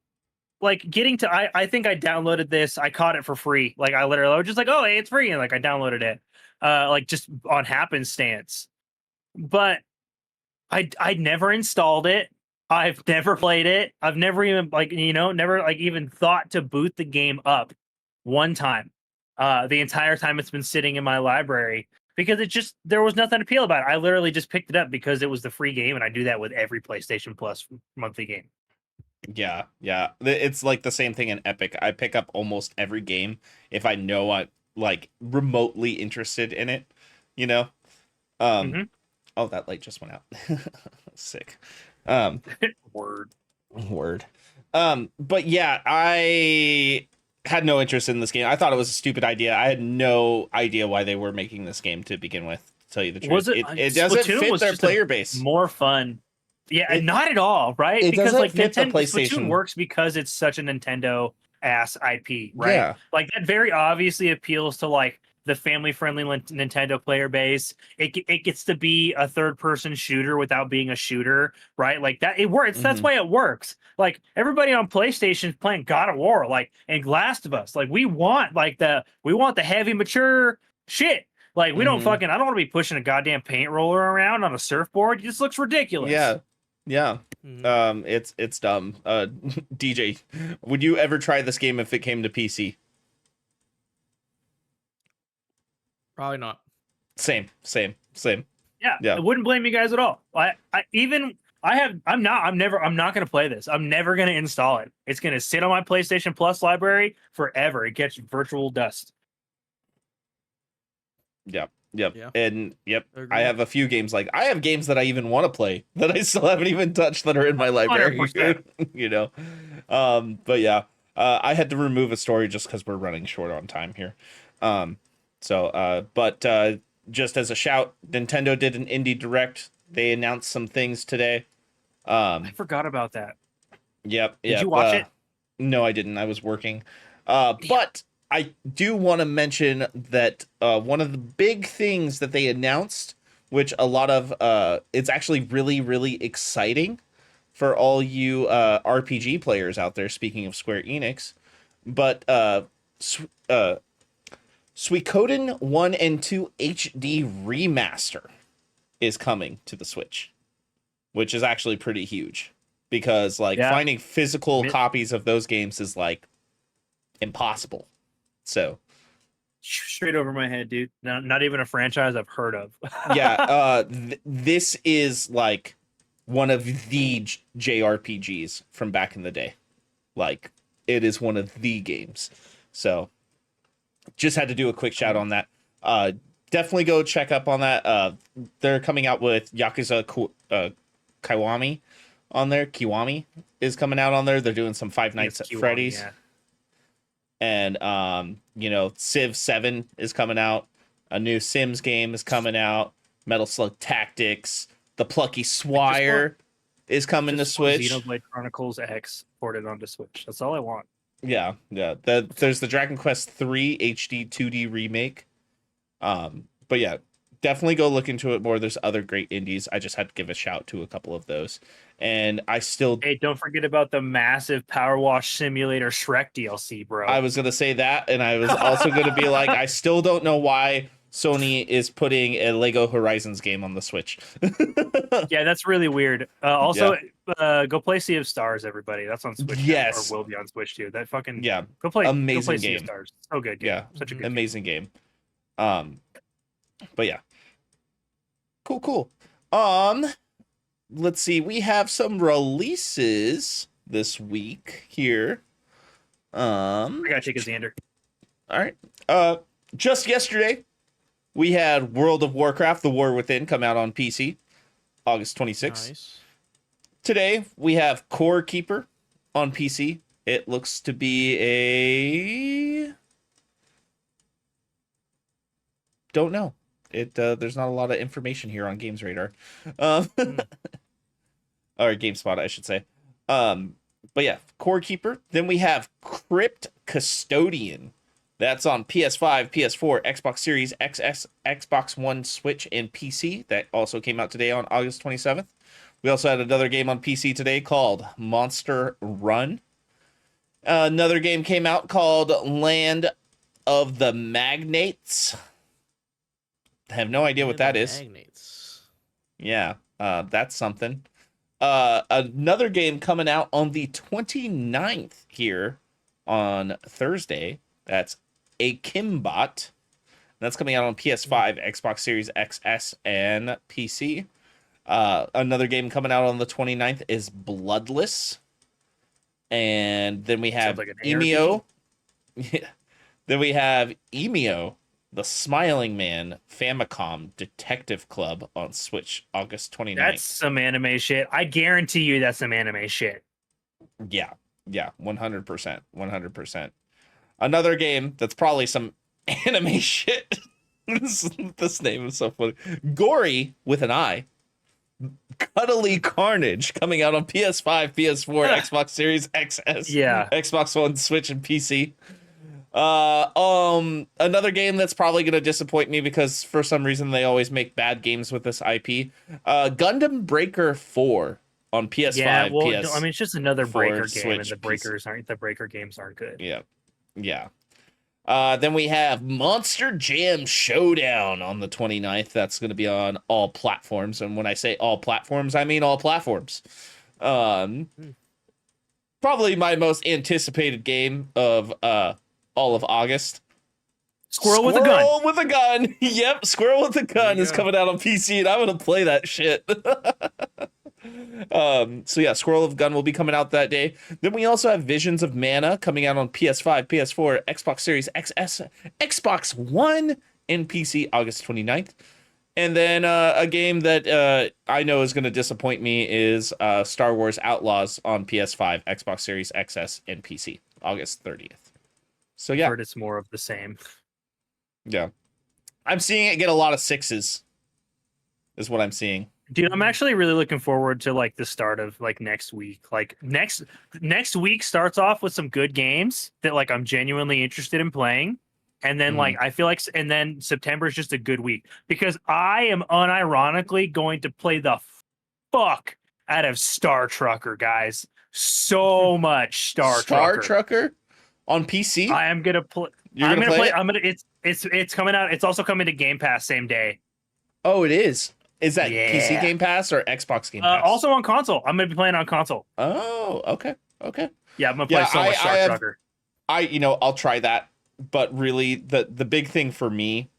like getting to I think I downloaded this. I caught it for free. Like I was just like, oh, hey, it's free. And like I downloaded it. Like just on happenstance. But I'd never installed it. I've never played it. I've never even never like even thought to boot the game up one time. The entire time it's been sitting in my library. Because there was nothing to appeal about it. I literally just picked it up because it was the free game, and I do that with every PlayStation Plus monthly game. Yeah. It's like the same thing in Epic. I pick up almost every game if I know I'm like remotely interested in it, Oh, that light just went out. Sick. Word. But yeah, I had no interest in this game. I thought it was a stupid idea. I had no idea why they were making this game to begin with, to tell you the truth. It doesn't fit their player base. More fun. Yeah, not at all, right? Because like Nintendo, Splatoon works because it's such a Nintendo ass IP, right? Yeah. Like that very obviously appeals to like the family-friendly Nintendo player base. It gets to be a third-person shooter without being a shooter, right? Like that, it works. That's why it works. Like everybody on PlayStation is playing God of War, like, and Last of Us. Like we want the heavy, mature shit. Like we don't I don't want to be pushing a goddamn paint roller around on a surfboard. It just looks ridiculous. Yeah. It's dumb. DJ, would you ever try this game if it came to PC? Probably not. Same. Yeah. Yeah. I wouldn't blame you guys at all. I'm not going to play this. I'm never going to install it. It's going to sit on my PlayStation Plus library forever. It gets virtual dust. Yep. And I have a few games I have games that I even want to play that I still haven't even touched that are in my library. 100%. But yeah, I had to remove a story just because we're running short on time here. just as a shout, Nintendo did an indie direct. They announced some things today. I forgot about that. Yep. Did you watch it? No, I didn't. I was working. But I do want to mention that one of the big things that they announced, which a lot of it's actually really, really exciting for all you RPG players out there, speaking of Square Enix, but Suikoden 1 and 2 HD Remaster is coming to the Switch, which is actually pretty huge because finding physical copies of those games is like impossible. So straight over my head, dude. Not even a franchise I've heard of. This is like one of the JRPGs from back in the day. Like, it is one of the games. So just had to do a quick shout on that. Definitely go check up on that. They're coming out with Yakuza Kiwami on there. Kiwami is coming out on there. They're doing some Five Nights at Freddy's. Yeah. And Civ 7 is coming out. A new Sims game is coming out. Metal Slug Tactics. The Plucky Swire is coming to Switch. Xenoblade Chronicles X ported onto Switch. That's all I want. Yeah. There's the Dragon Quest 3 HD 2D remake. But yeah, definitely go look into it more. There's other great indies. I just had to give a shout to a couple of those. And hey, don't forget about the massive Power Wash Simulator Shrek DLC, bro. I was gonna say that, and I was also gonna be like, I still don't know why Sony is putting a Lego Horizons game on the Switch. Yeah, that's really weird. Go play Sea of Stars, everybody. That's on Switch. Yes, or will be on Switch too. That fucking go play game. Sea of Stars. So good. Dude. Yeah, such a good amazing game. But yeah, cool. Let's see. We have some releases this week here. I gotta take a Xander. All right. Just yesterday, we had World of Warcraft: The War Within come out on PC, August 26th. Nice. Today, we have Core Keeper on PC. It looks to be a... Don't know. There's not a lot of information here on Games Radar. Or GameSpot, I should say. But yeah, Core Keeper. Then we have Crypt Custodian. That's on PS5, PS4, Xbox Series XS, Xbox One, Switch, and PC. That also came out today on August 27th. We also had another game on PC today called Monster Run. Another game came out called Land of the Magnates. I have no idea what that is. Magnates. Yeah, that's something. Another game coming out on the 29th here on Thursday. That's Akimbot. That's coming out on PS5, Xbox Series XS, and PC. Another game coming out on the 29th is Bloodless. And then we have Emio. Yeah. Then we have Emio, the Smiling Man Famicom Detective Club on Switch, August 29th. That's some anime shit. I guarantee you that's some anime shit. Yeah, 100%. 100%. Another game that's probably some anime shit. This name is so funny. Gory with an I. Cuddly Carnage coming out on PS5, PS4, Xbox Series XS, Xbox One, Switch, and PC. Another game that's probably gonna disappoint me because for some reason they always make bad games with this IP. Gundam Breaker 4 on PS5. Yeah, well, I mean it's just another Breaker game, Switch, and the Breaker games aren't good. Yeah. Then we have Monster Jam Showdown on the 29th. That's going to be on all platforms. And when I say all platforms, I mean all platforms. Probably my most anticipated game of all of August. Squirrel with a gun. Squirrel with a gun. Yep, Squirrel with a gun is coming out on PC, and I'm going to play that shit. So yeah, Squirrel of Gun will be coming out that day. Then we also have Visions of Mana coming out on PS5, PS4, Xbox Series XS, Xbox One, and PC August 29th. And then a game that I know is going to disappoint me is Star Wars Outlaws on PS5, Xbox Series XS, and PC August 30th. So yeah, I've heard it's more of the same. Yeah. I'm seeing it get a lot of 6s. Is what I'm seeing. Dude, I'm actually really looking forward to like the start of like next week. Like next week starts off with some good games that like I'm genuinely interested in playing. And then like I feel like and then September is just a good week because I am unironically going to play the fuck out of Star Trucker, guys. So much Star Trucker on PC. I am gonna play. You're gonna play it? I'm gonna. It's coming out. It's also coming to Game Pass same day. Oh, it is. Is that Yeah. PC Game Pass or Xbox Game Pass? Also on console. I'm gonna be playing on console. Oh, okay. Yeah, I'm gonna play so much Star Trucker. I'll try that. But really, the big thing for me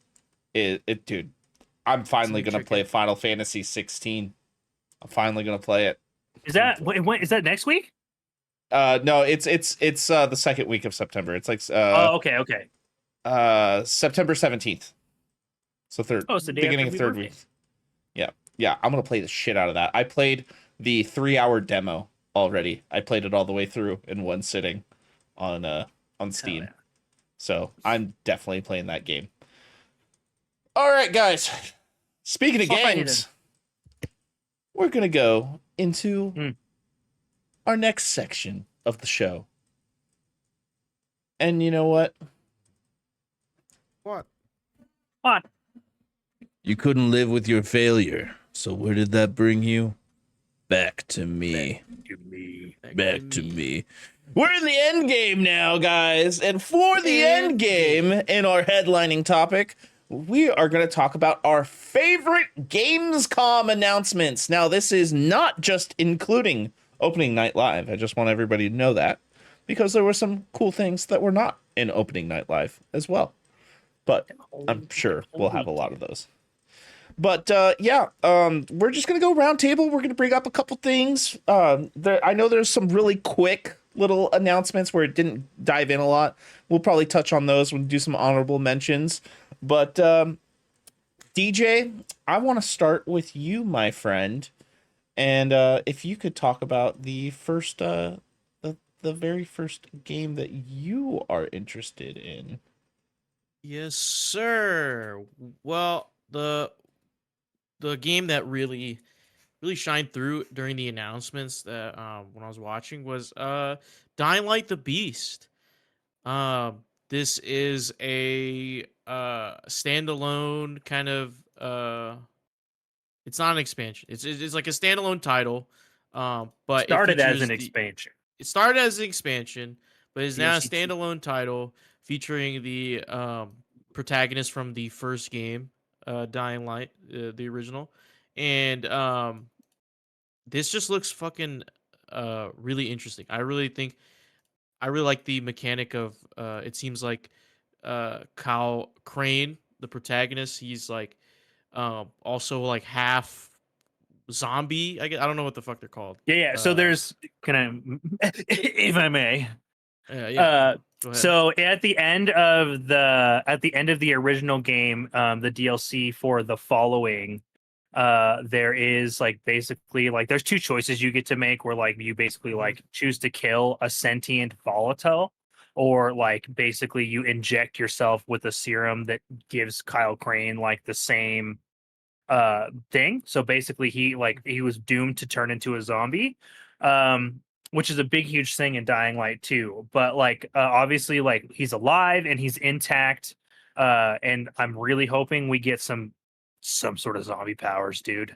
is dude. I'm finally gonna play Final Fantasy 16. I'm finally gonna play it. Is that is that next week? No, it's the second week of September. It's like okay. September 17th. So it's the day beginning after of third birthday. week. Yeah, I'm gonna play the shit out of that. I played the 3-hour demo already. I played it all the way through in one sitting on Steam. Yeah. So I'm definitely playing that game. All right, guys. Speaking of games, we're gonna go into our next section of the show. And you know what? What? You couldn't live with your failure. So where did that bring you? Back to me. Back to me. We're in the end game now, guys. And for the end game in our headlining topic, we are going to talk about our favorite Gamescom announcements. Now, this is not just including opening night live. I just want everybody to know that because there were some cool things that were not in opening night live as well. But I'm sure we'll have a lot of those. But we're just gonna go round table. We're gonna bring up a couple things. I know there's some really quick little announcements where it didn't dive in a lot. We'll probably touch on those when we do some honorable mentions. But DJ, I want to start with you, my friend, and if you could talk about the first, the very first game that you are interested in. Yes, sir. Well, the game that really shined through during the announcements that when I was watching was Dying Light the Beast. This is a standalone kind of it's not an expansion. It's like a standalone title. But Started as an expansion. It started as an expansion, but is now a DLC. standalone title featuring the protagonist from the first game, Dying Light, the original, and this just looks fucking really interesting. I really like the mechanic of it seems like Kyle Crane, the protagonist, he's like also like half zombie. I don't know what the fuck they're called. Yeah. So there's if I may. Go ahead. So at the end of the original game, the DLC for the following, there is like basically like there's two choices you get to make where like you basically like choose to kill a sentient volatile, or like basically you inject yourself with a serum that gives Kyle Crane like the same thing. So basically he was doomed to turn into a zombie. Which is a big huge thing in Dying Light 2. But like obviously like he's alive and he's intact. And I'm really hoping we get some sort of zombie powers, dude.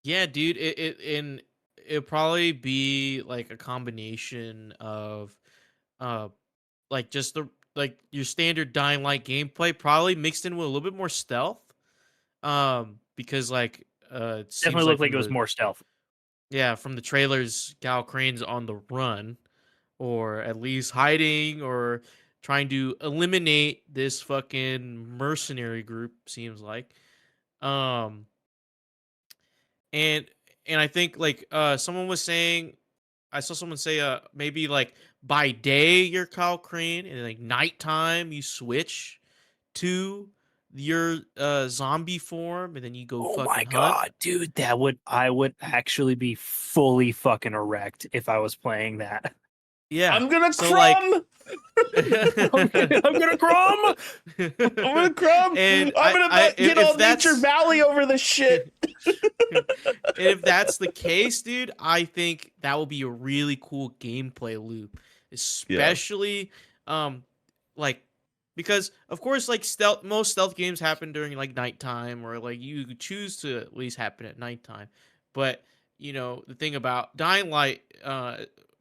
Yeah, dude, it'll probably be like a combination of like just your standard Dying Light gameplay, probably mixed in with a little bit more stealth. Because like it seems Definitely looked like it was more stealth. Yeah, from the trailers, Gal Crane's on the run, or at least hiding, or trying to eliminate this fucking mercenary group. Seems like, and I think like someone was saying, I saw someone say maybe like by day you're Kyle Crane, and like nighttime you switch to your zombie form, and then you go fucking hunt. God, dude, I would actually be fully fucking erect if I was playing that. Yeah. I'm gonna So, like- crumb. I'm gonna crumb. I'm gonna crumb. And I'm gonna get if all Nature Valley over this shit. And if that's the case, dude, I think that will be a really cool gameplay loop, especially like because of course like most stealth games happen during like nighttime, or like you choose to at least happen at nighttime. But the thing about Dying Light,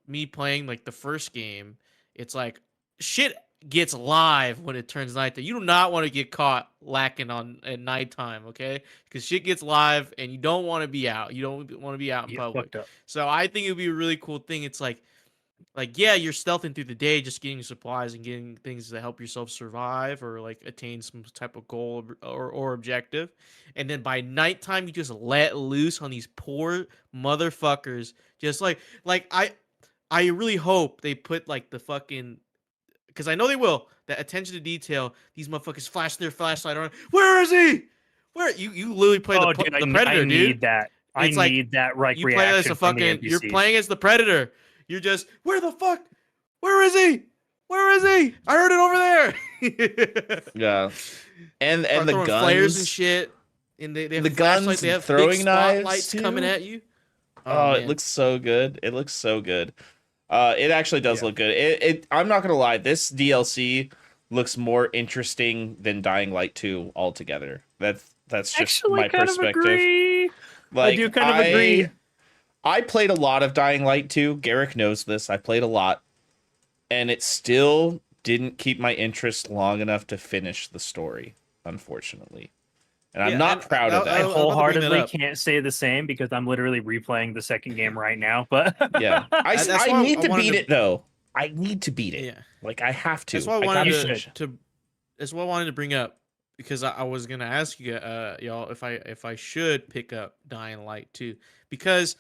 me playing like the first game, it's like shit gets live when it turns nighttime. You do not want to get caught lacking on at nighttime, okay? Because shit gets live and you don't want to be out. You don't want to be out in public. Fucked up. So I think it would be a really cool thing. It's like yeah, you're stealthing through the day, just getting supplies and getting things to help yourself survive or like attain some type of goal or objective. And then by nighttime, you just let loose on these poor motherfuckers. Just like I really hope they put like the fucking, because I know they will, that attention to detail. These motherfuckers flash their flashlight on. Where is he? Where you literally play Oh, the dude, predator, I dude. need that. I It's like, need that right You play as reaction a from the fucking. You're NPCs. playing as the predator. You're just, where the fuck? Where is he? Where is he? I heard it over there. Yeah, and Start the throwing guns flares and shit. And they have the flashlights. guns They have throwing big knives, spotlights too. coming at you. Oh, it man. looks so good. It looks so good. It actually does Yeah. look good. I'm not gonna lie. This DLC looks more interesting than Dying Light 2 altogether. That's just Actually my kind perspective. of agree. Like, I do kind of agree. I played a lot of Dying Light 2. Garrick knows this. I played a lot, and it still didn't keep my interest long enough to finish the story, unfortunately. And I'm Yeah, not and proud of I that. I'll- wholeheartedly up. can't say the same because I'm literally replaying the second game right now. But Yeah, That's I why need I to wanted beat to- it though. I need to beat it. Yeah. Like I have to. That's what I I wanted gotta should. to. That's what I wanted to bring up, because I was gonna ask you, y'all, if I should pick up Dying Light 2, because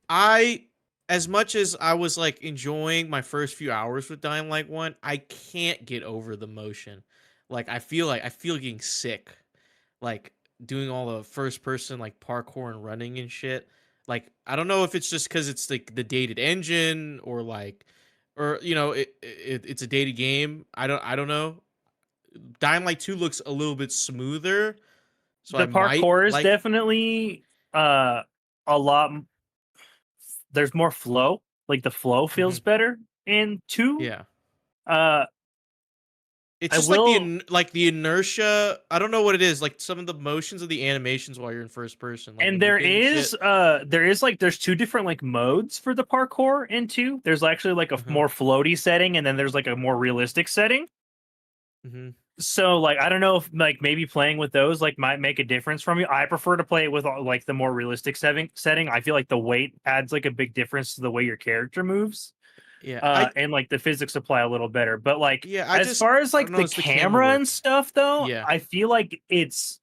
as much as I was like enjoying my first few hours with Dying Light 1, I can't get over the motion. Like I feel getting sick, like doing all the first person like parkour and running and shit. Like I don't know if it's just because it's like the dated engine, or it's a dated game. I don't know. Dying Light 2 looks a little bit smoother, so the I might parkour is like. definitely a lot. There's more flow. Like the flow feels better in 2. Yeah. Uh, It's I just will- like the inertia. I don't know what it is. Like some of the motions of the animations while you're in first person. Like and when there you're hitting is like there's 2 different like modes for the parkour in 2. There's actually like a more floaty setting, and then there's like a more realistic setting. Mhm. So like I don't know if like maybe playing with those like might make a difference from you. I prefer to play it with like the more realistic setting. I feel like the weight adds like a big difference to the way your character moves. Yeah. And like the physics apply a little better. But like Yeah, as far as I like don't know, the it's the camera camera work. and stuff though, Yeah. I feel like it's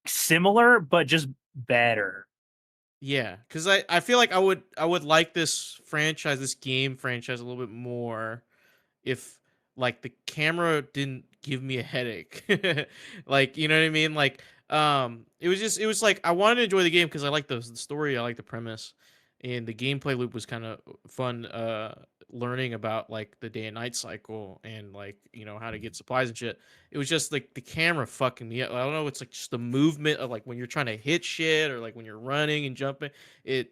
similar but just better. Yeah, because I feel like I would like this game franchise a little bit more if like the camera didn't give me a headache. Like, you know what I mean? Like it was like I wanted to enjoy the game because I like the story, I like the premise, and the gameplay loop was kind of fun, learning about like the day and night cycle and like how to get supplies and shit. It was just like the camera fucking me up. I don't know, it's like just the movement of like when you're trying to hit shit or like when you're running and jumping, it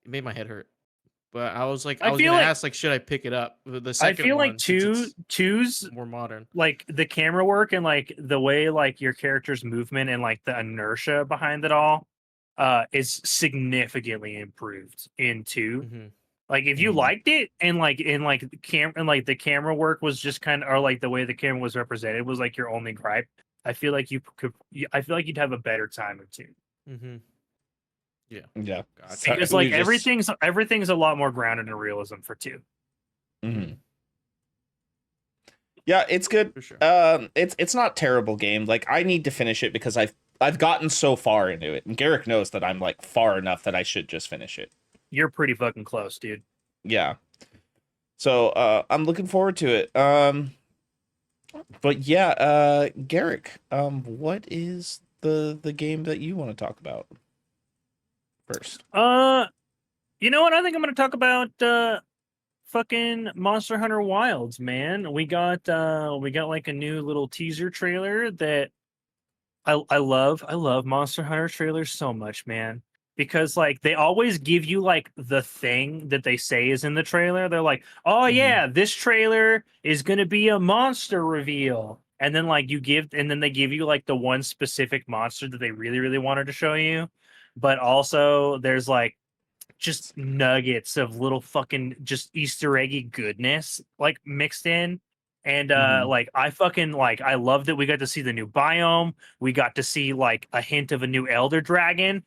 made my head hurt. But I was I gonna feel like- ask, like, should I pick it up? The I second feel one, like since two's it's more modern. like the camera work and like the way like your character's movement and like the inertia behind it all is significantly improved in 2. Mhm. Like if you Mhm. liked it and like the camera work was just kind of, or like the way the camera was represented was like your only gripe, I feel like I feel like you'd have a better time in 2. Mhm. Yeah. Yeah. Gotcha. Because like everything's a lot more grounded in realism for 2. Mhm. Yeah, it's good. For sure. It's not terrible game. Like I need to finish it because I've gotten so far into it, and Garrick knows that I'm like far enough that I should just finish it. You're pretty fucking close, dude. Yeah. So I'm looking forward to it. But yeah, Garrick, what is the game that you want to talk about first? You know what? I think I'm going to talk about fucking Monster Hunter Wilds, man. We got like a new little teaser trailer that I love. I love Monster Hunter trailers so much, man. Because like they always give you like the thing that they say is in the trailer. They're like, "Oh Mhm. yeah, this trailer is going to be a monster reveal." And then they give you like the one specific monster that they really really wanted to show you. But also there's like just nuggets of little fucking just Easter eggy goodness like mixed in. And Mhm. like I fucking like I love that we got to see the new biome. We got to see like a hint of a new Elder Dragon,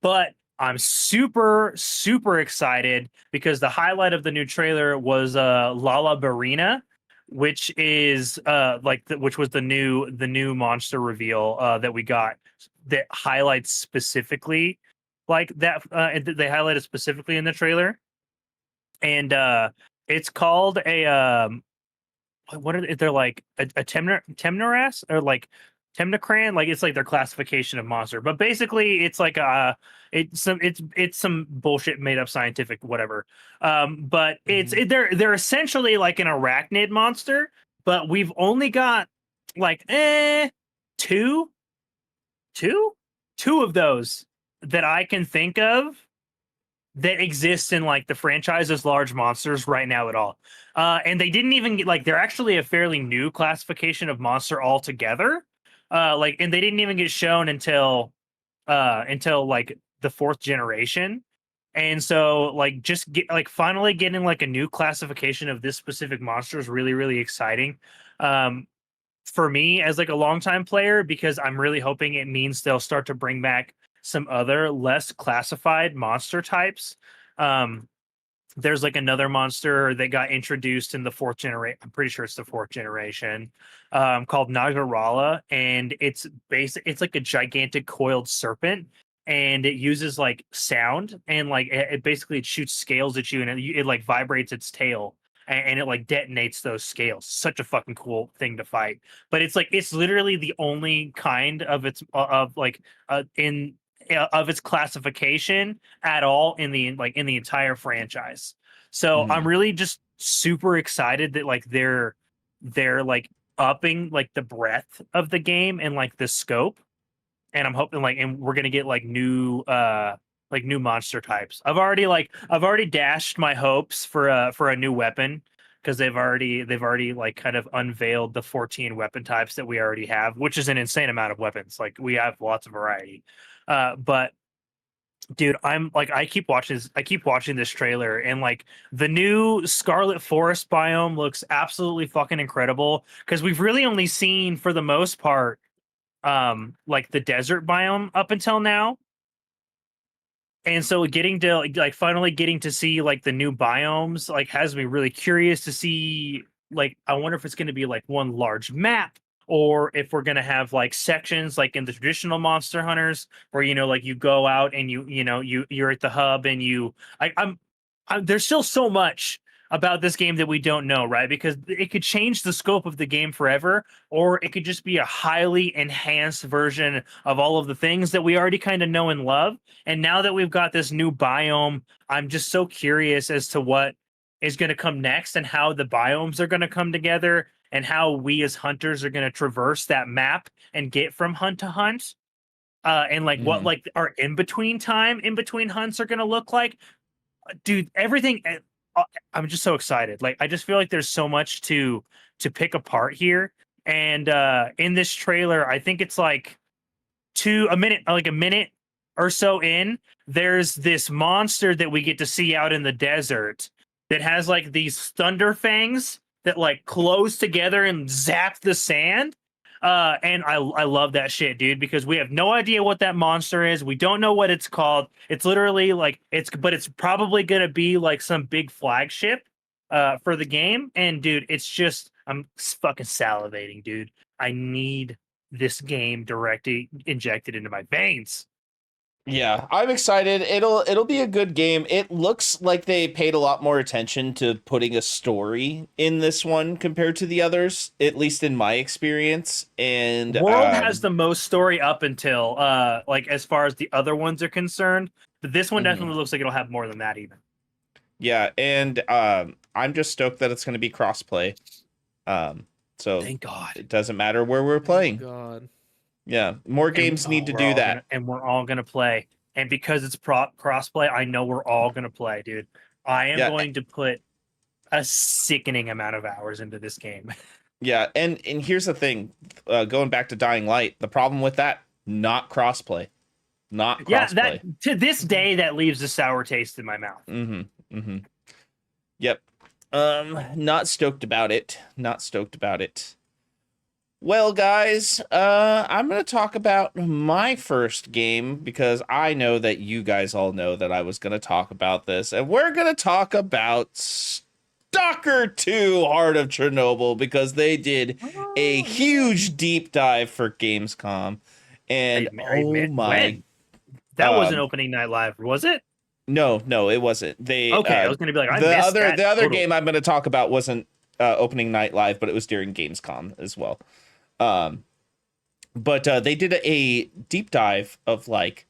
but I'm super super excited because the highlight of the new trailer was Lala Barina, which is which was the new monster reveal that we got that highlights specifically like that they highlighted specifically in the trailer. And it's called a what are they're like a Temnoras or like Temnocran, like it's like their classification of monster. But basically it's like it's some bullshit made up scientific whatever. But Mhm. they're essentially like an arachnid monster, but we've only got like two two two of those that I can think of that exist in like the franchise as large monsters right now at all. And they didn't even get like they're actually a fairly new classification of monster altogether. And they didn't even get shown until like the fourth generation. And so like just get like finally getting like a new classification of this specific monster is really, really exciting. Um, for me as like a longtime player, because I'm really hoping it means they'll start to bring back some other less classified monster types. Um, there's like another monster that got introduced in the fourth generation. I'm pretty sure it's the fourth generation, called Nagarala, and it's like a gigantic coiled serpent, and it uses like sound and like it basically it shoots scales at you, and it like vibrates its tail. And it like detonates those scales. Such a fucking cool thing to fight. But it's like it's literally the only kind of its of like in of its classification at all in the entire franchise. So I'm Mhm. really just super excited that like they're like upping like the breadth of the game and like the scope. And I'm hoping like and we're gonna get like new monster types. I've already dashed my hopes for a new weapon because they've already like kind of unveiled the 14 weapon types that we already have, which is an insane amount of weapons. Like we have lots of variety. But dude, I keep watching this trailer, and like the new Scarlet Forest biome looks absolutely fucking incredible because we've really only seen for the most part like the desert biome up until now. And so getting to like finally getting to see like the new biomes like has me really curious to see like I wonder if it's going to be like one large map or if we're going to have like sections like in the traditional Monster Hunters where like you go out and you're at the hub and I'm there's still so much about this game that we don't know, right? Because it could change the scope of the game forever, or it could just be a highly enhanced version of all of the things that we already kind of know and love. And now that we've got this new biome, I'm just so curious as to what is going to come next and how the biomes are going to come together and how we as hunters are going to traverse that map and get from hunt to hunt. And like what Mhm. like our in between hunts are going to look like. Dude, everything I'm just so excited. Like I just feel like there's so much to pick apart here. And in this trailer, I think it's like a minute or so in, there's this monster that we get to see out in the desert that has like these thunder fangs that like close together and zap the sand. And I love that shit, dude, because we have no idea what that monster is. We don't know what it's called. It's literally like it's probably gonna be like some big flagship for the game. And dude, it's just I'm fucking salivating, dude. I need this game directly injected into my veins. Yeah, I'm excited. It'll be a good game. It looks like they paid a lot more attention to putting a story in this one compared to the others, at least in my experience. And World has the most story up until like as far as the other ones are concerned, but this one Mhm. definitely looks like it'll have more than that even. Yeah, and I'm just stoked that it's going to be crossplay. So Thank God. it doesn't matter where we're Oh playing. God. Yeah, more games need to do that. We're all gonna play. And because it's crossplay, I know we're all gonna play, dude. I am Yeah, going to put a sickening amount of hours into this game. yeah, and here's the thing, going back to Dying Light, the problem with that, not crossplay, not crossplay. Yeah, that to this day that leaves a sour taste in my mouth. Mm-hmm. Mm-hmm. Yep. Not stoked about it. Not stoked about it. Well, guys, I'm gonna talk about my first game because I know that you guys all know that I was gonna talk about this, and we're gonna talk about Stalker 2: Heart of Chernobyl because they did a huge deep dive for Gamescom, and oh my, when? That wasn't um, opening night live, was it? no, it wasn't. They Okay, I was gonna be like, I the missed other that the other totally. game I'm gonna talk about wasn't opening night live, but it was during Gamescom as well. But they did a deep dive of like,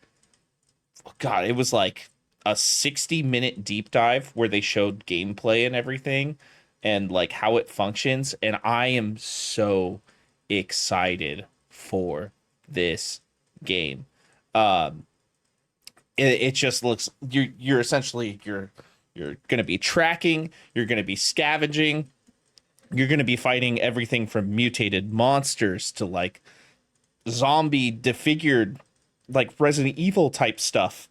God, it was like a 60-minute deep dive where they showed gameplay and everything and like how it functions. And I am so excited for this game. Um, it just looks you're essentially you're gonna be tracking, you're gonna be scavenging, you're gonna be fighting everything from mutated monsters to like zombie defigured like Resident Evil type stuff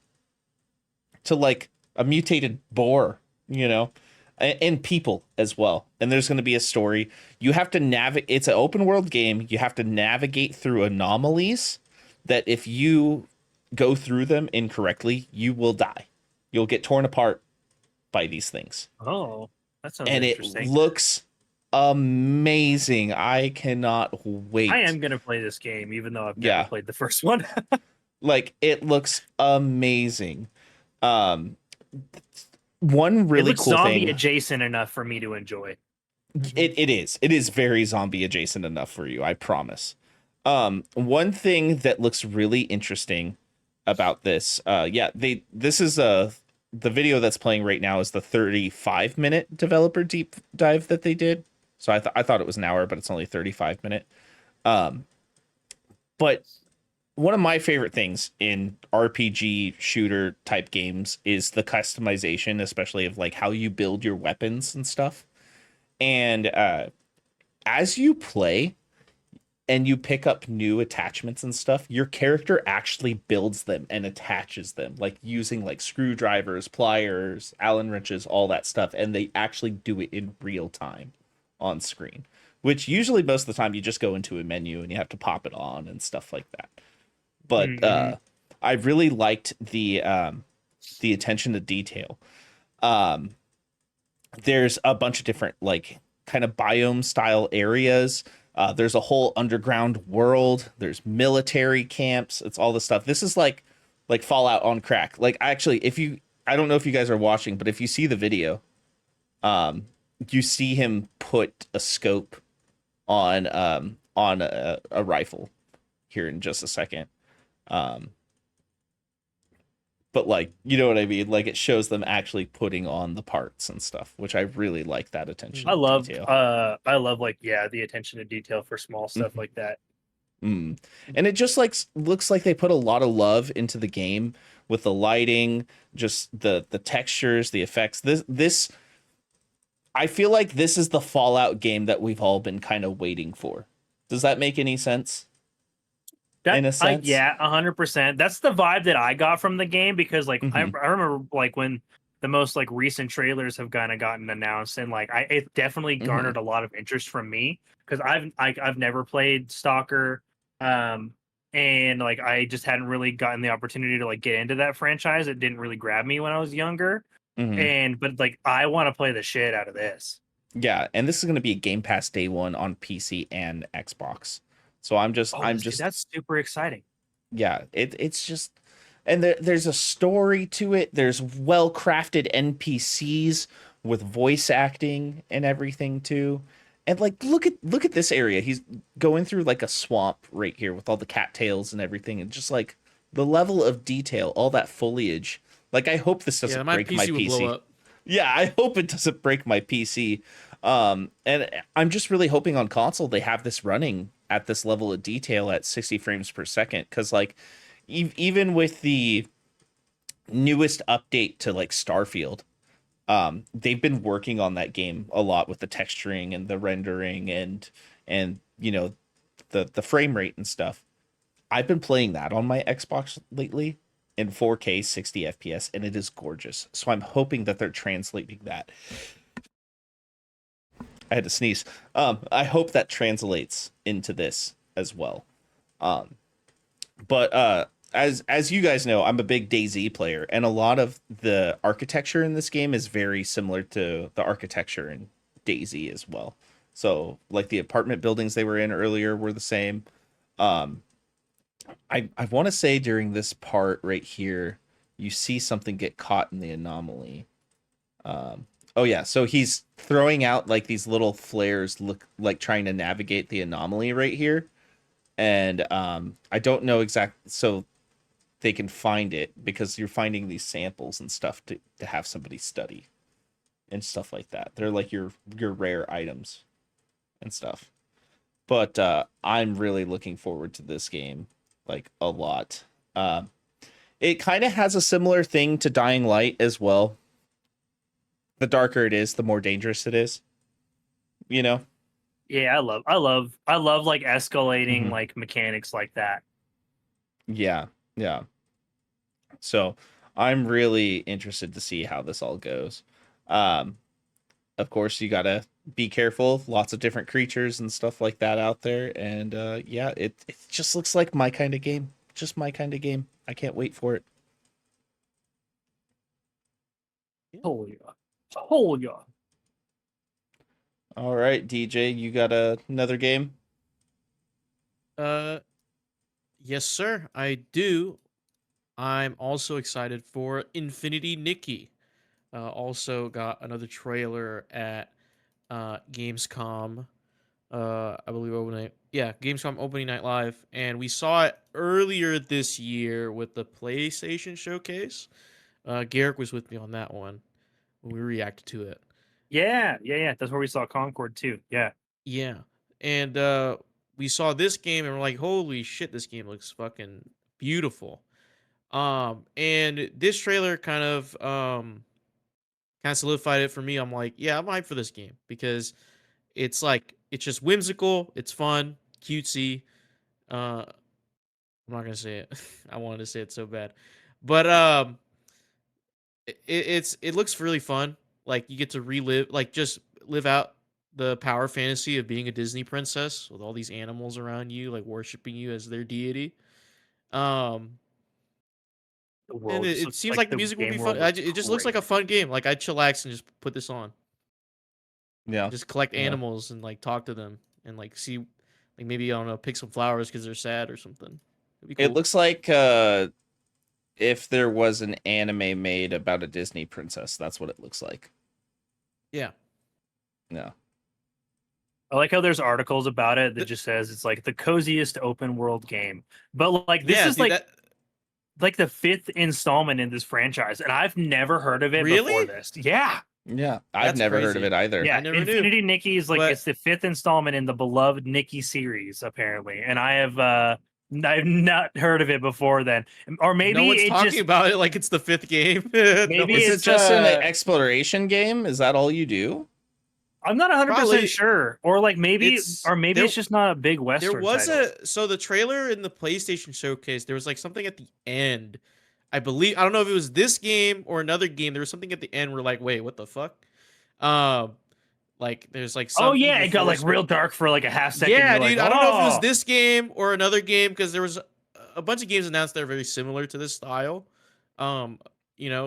to like a mutated boar, you know, and people as well. And there's going to be a story. You have to navigate. It's an open world game. You have to navigate through anomalies that if you go through them incorrectly, you will die. You'll get torn apart by these things. Oh, that sounds And it interesting. looks amazing. I cannot wait. I am gonna play this game, even though I've Yeah. never played the first one. Like it looks amazing. Um, one really it looks cool zombie thing. adjacent enough for me to enjoy. It is. It is very zombie adjacent enough for you, I promise. One thing that looks really interesting about this, this is the video that's playing right now is the 35-minute developer deep dive that they did. So I thought it was an hour, but it's only 35-minute. But one of my favorite things in RPG shooter type games is the customization, especially of like how you build your weapons and stuff. And as you play and you pick up new attachments and stuff, your character actually builds them and attaches them, like using like screwdrivers, pliers, Allen wrenches, all that stuff. And they actually do it in real time on screen, which usually most of the time you just go into a menu and you have to pop it on and stuff like that. But I really liked the attention to detail. There's a bunch of different like kind of biome style areas. There's a whole underground world. There's military camps. It's all this stuff. This is like Fallout on crack. Like actually, I don't know if you guys are watching, but if you see the video, you see him put a scope on a rifle here in just a second. But like, you know what I mean? Like it shows them actually putting on the parts and stuff, which I really like that attention. I love detail. the attention to detail for small stuff like that. And it just like looks like they put a lot of love into the game with the lighting, just the textures, the effects. This I feel like this is the Fallout game that we've all been kind of waiting for. Does that make any sense? In a sense? Yeah, 100%. That's the vibe that I got from the game because, like, I remember like when the most like recent trailers have kind of gotten announced, and like it definitely garnered a lot of interest from me because I've never played Stalker, and like I just hadn't really gotten the opportunity to like get into that franchise. It didn't really grab me when I was younger, but like I want to play the shit out of this. Yeah, and this is going to be a Game Pass day one on PC and Xbox. So I'm just That's super exciting. yeah, it's just and there's a story to it. There's well crafted NPCs with voice acting and everything too. And like, look at this area. He's going through like a swamp right here with all the cattails and everything, and just like the level of detail, all that foliage. Like, I hope this doesn't my break PC my would blow PC. up. Yeah, I hope it doesn't break my PC. And I'm just really hoping on console they have this running at this level of detail at 60 frames per second. Because like, even with the newest update to like Starfield, they've been working on that game a lot with the texturing and the rendering and you know the frame rate and stuff. I've been playing that on my Xbox lately in 4K 60 FPS, and it is gorgeous. So I'm hoping that they're translating that. I had to sneeze. I hope that translates into this as well. But as you guys know, I'm a big DayZ player, and a lot of the architecture in this game is very similar to the architecture in DayZ as well. So like the apartment buildings they were in earlier were the same. I want to say during this part right here, you see something get caught in the anomaly. Oh yeah, so he's throwing out like these little flares, look like trying to navigate the anomaly right here. And I don't know exactly, so they can find it because you're finding these samples and stuff to have somebody study and stuff like that. They're like your rare items and stuff. But I'm really looking forward to this game, like a lot. It kind of has a similar thing to Dying Light as well. The darker it is, the more dangerous it is. You know? Yeah, I love like escalating Mhm. like mechanics like that. Yeah, yeah. So I'm really interested to see how this all goes. Um, of course, you gotta be careful. Lots of different creatures and stuff like that out there, and yeah, it just looks like my kind of game. Just my kind of game. I can't wait for it. Oh yeah. Oh yeah. All right, DJ, you got another game? Uh, yes, sir, I do. I'm also excited for Infinity Nikki. Also got another trailer at Gamescom. I believe Gamescom opening night live, and we saw it earlier this year with the PlayStation showcase. Garrick was with me on that one when we reacted to it. Yeah. That's where we saw Concord too. Yeah. Yeah, and we saw this game, and we're like, "Holy shit, this game looks fucking beautiful." And this trailer kind of solidified it for me. I'm like, yeah, I'm hyped for this game because it's just whimsical, it's fun, cutesy. I'm not gonna say it. I wanted to say it so bad, but it looks really fun. Like you get to relive, like just live out the power fantasy of being a Disney princess with all these animals around you, like worshiping you as their deity. Um, The and world it, just it looks seems like like the the music will game be world fun. looks It just looks like a great. fun game. Like I'd chillax and just put this on, Yeah. just collect Yeah. animals and like talk to them and like see, like maybe I don't know, pick some flowers because they're sad or something. It'd be It cool. looks like if there was an anime made about a Disney princess, that's what it looks like. Yeah. Yeah. I like how there's articles about it that Th- just says it's like the coziest open world game. But like this Yeah, is dude. That like the fifth installment in this franchise, and I've never heard of it before really? this. Yeah. Yeah. I've That's never heard of crazy. it either. I Yeah, never knew. Infinity Nikki is like But it's the fifth installment in the beloved Nikki series, apparently. And I've not heard of it before then. Or no maybe one's it talking just about it like it's the fifth game. No maybe Is one's it it's just an exploration game? Is that all you do? I'm not 100% probably sure. Or like maybe it's it's just not a big there Western was title. so the trailer in the PlayStation showcase, there was like something at the end. I believe I don't know if it was this game or another game. There was something at the end where like, wait, what the fuck? Um, like there's like Oh some yeah, evil it got like force. real dark for like a half second. Yeah, You're like, dude. I don't know if it was oh, this game or another game because there was a bunch of games announced that are very similar to this style. Um,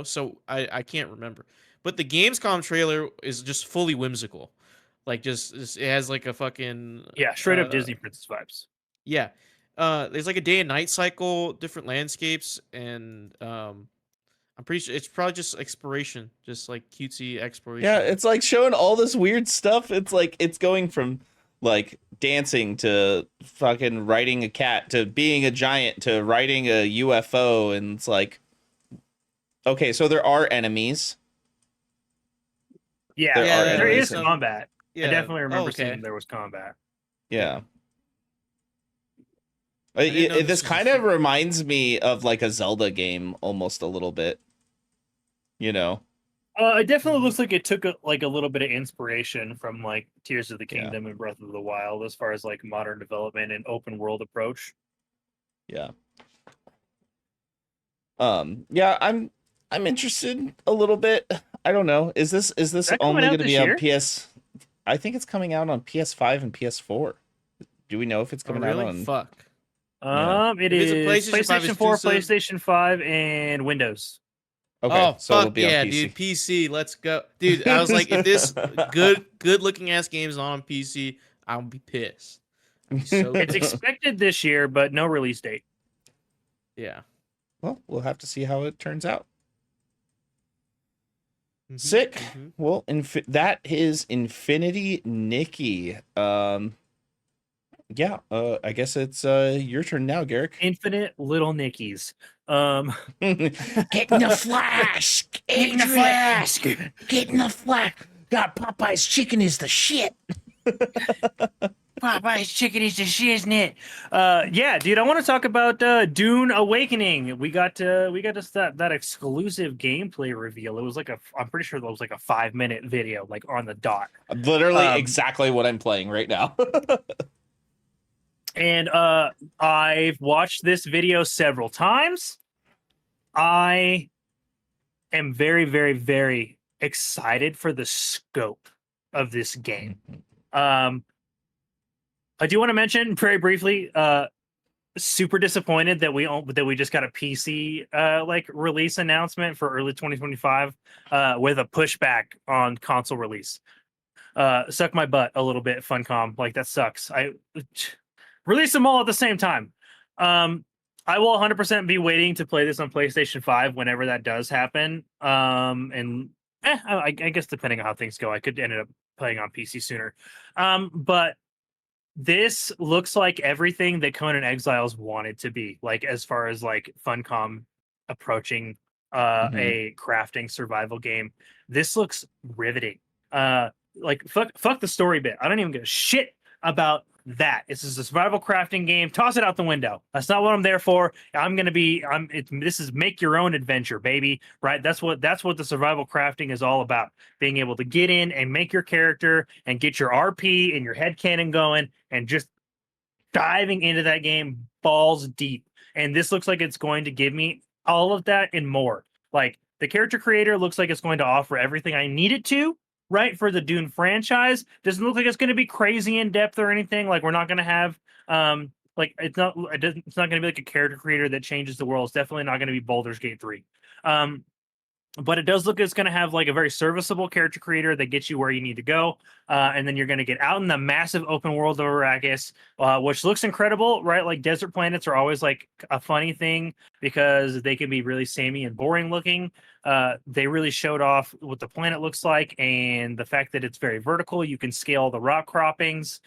so I can't remember. But the Gamescom trailer is just fully whimsical. Like just it has like a fucking yeah, straight up Disney princess vibes. yeah. there's like a day and night cycle, different landscapes, and I'm pretty sure it's probably just exploration, just like cutesy exploration. Yeah, it's like showing all this weird stuff. It's like it's going from like dancing to fucking riding a cat to being a giant to riding a UFO, and it's like, okay, so there are enemies. Yeah, There Yeah, are there enemies. is combat. Yeah. I definitely remember okay. seeing there was combat. Yeah. didn't know This this was a kind of thing. reminds me of like a Zelda game almost a little bit. You know? It definitely looks like it took a little bit of inspiration from like Tears of the Yeah. Kingdom and Breath of the Wild as far as like modern development and open world approach. Yeah. Yeah, I'm interested a little bit. I don't know. Is this that coming only out going to be this on year? PS? I think it's coming out on PS5 and PS4. Do we know if it's Oh, coming really? out on? Fuck. It If it's a is PlayStation 5 PlayStation 4, exclusive- PlayStation 5 and Windows. Okay, Oh, so it'll fuck be on yeah, PC. dude. PC, let's go. Dude, I was like, if this good looking ass game is on PC, I'll be pissed. So It's pissed. expected this year, but no release date. Yeah. Well, we'll have to see how it turns out. Mhm, Sick. mhm. Well, that is Infinity Nikki. Yeah. I guess it's your turn now, Garrick. Infinite Little Nickies. Get in the flash. Get in the flask. Get in the flash. God, Popeye's chicken is the shit. Popeye's chicken is the shit, isn't it? Yeah, dude, I want to talk about Dune Awakening. We got that exclusive gameplay reveal. It was like I'm pretty sure that was like a 5-minute video, like on the dot. Literally exactly what I'm playing right now. And I've watched this video several times. I am very, very, very excited for the scope of this game. I do want to mention very briefly, super disappointed that we just got a PC like release announcement for early 2025 with a pushback on console release. Suck my butt a little bit, Funcom. Like that sucks. I release them all at the same time. I will 100% be waiting to play this on PlayStation 5 whenever that does happen. I guess depending on how things go, I could end up playing on PC sooner. But this looks like everything that Conan Exiles wanted to be, like as far as like Funcom approaching a crafting survival game. This looks riveting. Like fuck the story bit. I don't even give a shit about that. This is a survival crafting game. Toss it out the window. That's not what I'm there for. This is make your own adventure, baby. Right? That's what the survival crafting is all about. Being able to get in and make your character and get your RP and your headcanon going and just diving into that game balls deep. And this looks like it's going to give me all of that and more. Like the character creator looks like it's going to offer everything I need it to, right, for the Dune franchise. Doesn't look like it's going to be crazy in depth or anything. Like we're not going to have like it's not going to be like a character creator that changes the world. It's definitely not going to be Baldur's Gate 3. But it does look like it's going to have like a very serviceable character creator that gets you where you need to go. And then you're going to get out in the massive open world of Arrakis, which looks incredible, right? Like desert planets are always like a funny thing because they can be really samey and boring looking. They really showed off what the planet looks like and the fact that it's very vertical. You can scale the rock croppings.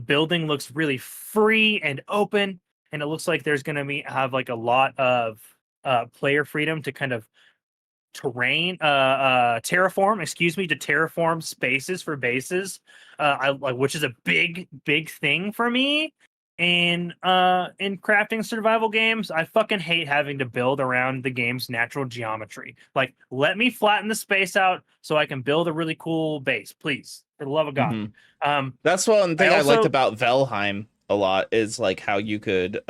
Building looks really free and open. And it looks like there's going to have like a lot of player freedom to kind of terraform spaces for bases, which is a big thing for me in crafting survival games. I fucking hate having to build around the game's natural geometry. Like, let me flatten the space out so I can build a really cool base, please, for the love of God. That's one thing I liked also- about Valheim a lot is like how you could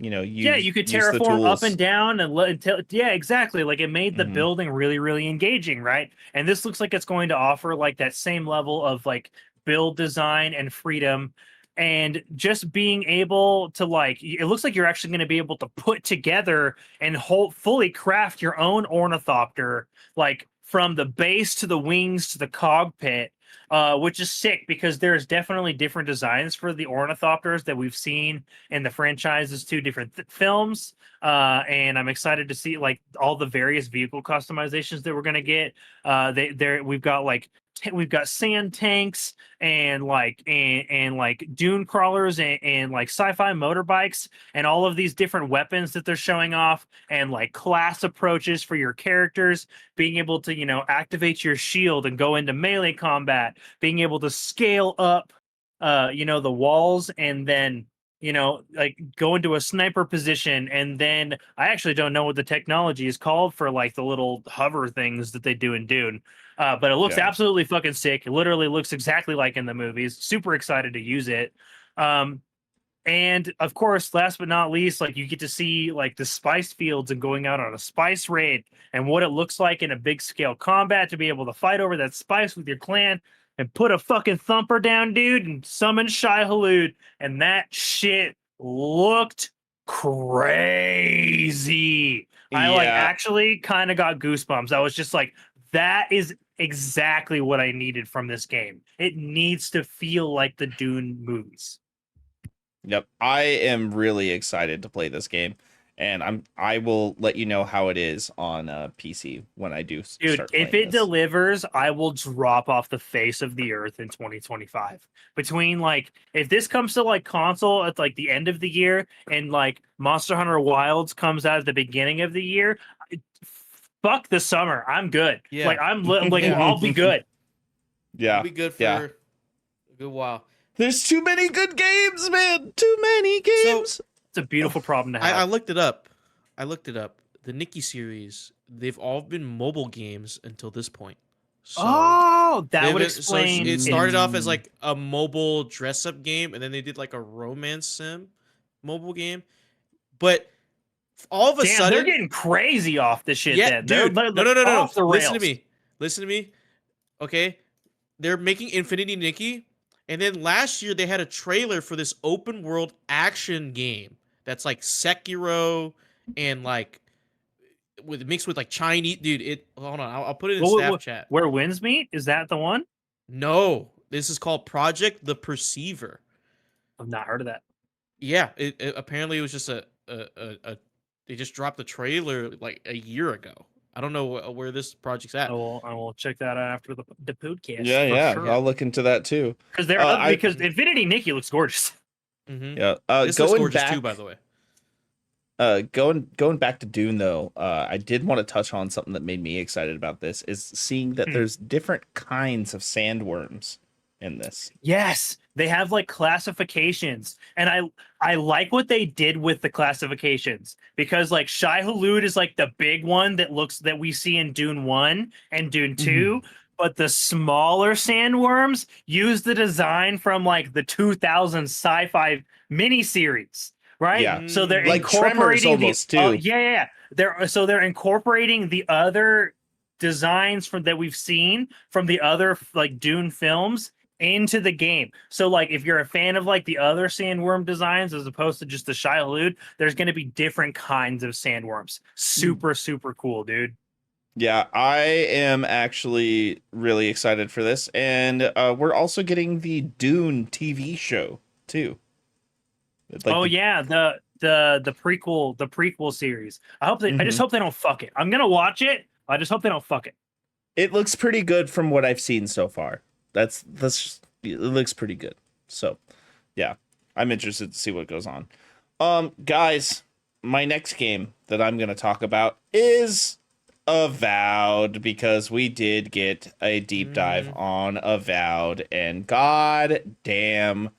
you could terraform up and down exactly. Like it made the building really, really engaging, right? And this looks like it's going to offer like that same level of like build design and freedom, and just being able to like, it looks like you're actually going to be able to put together and fully craft your own ornithopter, like from the base to the wings to the cockpit, which is sick because there's definitely different designs for the ornithopters that we've seen in the franchise's two different films. And I'm excited to see like all the various vehicle customizations that we're gonna get. We've got like we've got sand tanks and like dune crawlers and like sci-fi motorbikes and all of these different weapons that they're showing off and like class approaches for your characters, being able to, you know, activate your shield and go into melee combat, being able to scale up you know, the walls and then, you know, like go into a sniper position. And then I actually don't know what the technology is called for like the little hover things that they do in Dune. But it looks absolutely fucking sick. It literally looks exactly like in the movies. Super excited to use it. And of course, last but not least, like you get to see like the spice fields and going out on a spice raid and what it looks like in a big scale combat to be able to fight over that spice with your clan and put a fucking thumper down, dude, and summon Shai Hulud. And that shit looked crazy. I like actually kind of got goosebumps. I was just like, that is exactly what I needed from this game. It needs to feel like the Dune movies. Yep, I am really excited to play this game, and I will let you know how it is on PC when I do Dude, start if playing it this. delivers, I will drop off the face of the earth in 2025. Between like, if this comes to like console at like the end of the year and like Monster Hunter Wilds comes out at the beginning of the year, fuck the summer. I'm good. Yeah. Like I'll be good. Yeah, It'll be good for a good while. There's too many good games, man. Too many games. So, it's a beautiful problem to have. I looked it up. The Nikki series, they've all been mobile games until this point. So that would explain. So it started off as like a mobile dress-up game, and then they did like a romance sim mobile game. But all of a sudden, they're getting crazy off this shit. Yeah, then. Dude, No. Listen to me. Okay, they're making Infinity Nikki. And then last year they had a trailer for this open world action game that's like Sekiro and like mixed with like Chinese. Dude, hold on, I'll put it in Snapchat. Where Winds Meet? Is that the one? No, this is called Project the Perceiver. I've not heard of that. Yeah, it apparently it was just they just dropped the trailer like a year ago. I don't know where this project's at. I will check that out after the podcast. Yeah, sure. I'll look into that too. Because Infinity Nikki looks gorgeous. Mm-hmm. Yeah, this looks gorgeous too, by the way. Going back to Dune though, I did want to touch on something that made me excited about this is seeing that there's different kinds of sandworms in this. Yes, they have like classifications, and I like what they did with the classifications because like Shai Hulud is like the big one that we see in Dune 1 and Dune 2, but the smaller sandworms use the design from like the 2000 sci-fi miniseries. Right, yeah. So they're like Tremors almost too. They're incorporating the other designs that we've seen from the other like Dune films into the game. So like if you're a fan of like the other sandworm designs as opposed to just the Shai Hulud, there's going to be different kinds of sandworms. Super cool, dude. Yeah, I am actually really excited for this, and we're also getting the Dune TV show too. Like the prequel series. I just hope they don't fuck it. I'm gonna watch it. I just hope they don't fuck it. It looks pretty good from what I've seen so far. That's it looks pretty good. So yeah, I'm interested to see what goes on. Guys, my next game that I'm gonna talk about is Avowed, because we did get a deep dive on Avowed, and god damn,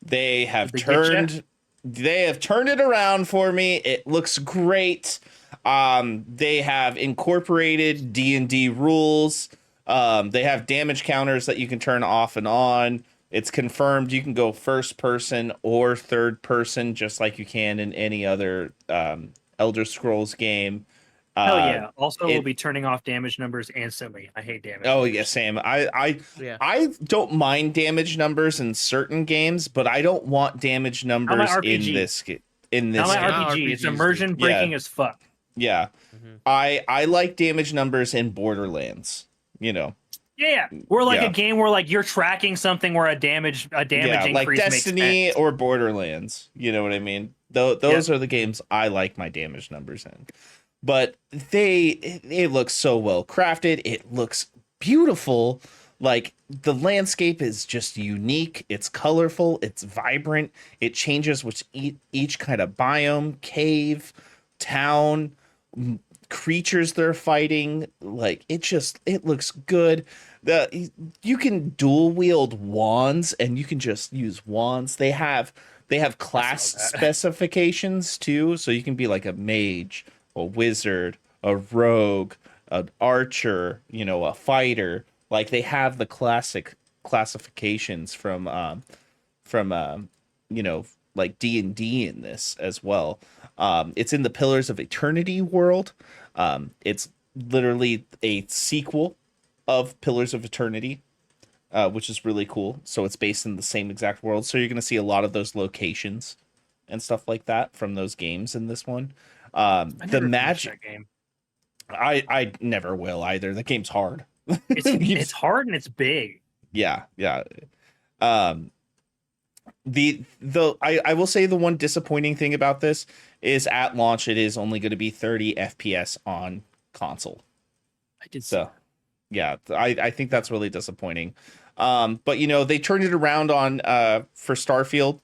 they have turned it around for me. It looks great. They have incorporated D&D rules. They have damage counters that you can turn off and on. It's confirmed you can go first person or third person, just like you can in any other Elder Scrolls game. Hell yeah. Also, we'll be turning off damage numbers instantly. I hate damage numbers. Yeah, same. I don't mind damage numbers in certain games, but I don't want damage numbers in this game. RPG. It's immersion breaking as fuck. Yeah. I like damage numbers in Borderlands, you know. Yeah, we're like Yeah. a game where like you're tracking something where a damage Yeah, like increase Destiny makes sense. or Borderlands. You know what I mean? Those are the games I like my damage numbers in. But it looks so well crafted. It looks beautiful. Like the landscape is just unique. It's colorful. It's vibrant. It changes with each kind of biome, cave, town, creatures they're fighting. Like it looks good. You can dual wield wands and you can just use wands. They have class that. specifications too, so you can be like a mage, a wizard, a rogue, an archer, a fighter. Like they have the classic classifications from like D&D in this as well. It's in the Pillars of Eternity world. It's literally a sequel of Pillars of Eternity, which is really cool. So it's based in the same exact world. So you're going to see a lot of those locations and stuff like that from those games in this one. I The never finished magic, that game. I never will either. The game's hard. It's hard and it's big. Yeah, yeah. Um, I will say the one disappointing thing about this is at launch it is only going to be 30 FPS on console. I did So yeah, I think that's really disappointing. But they turned it around on for Starfield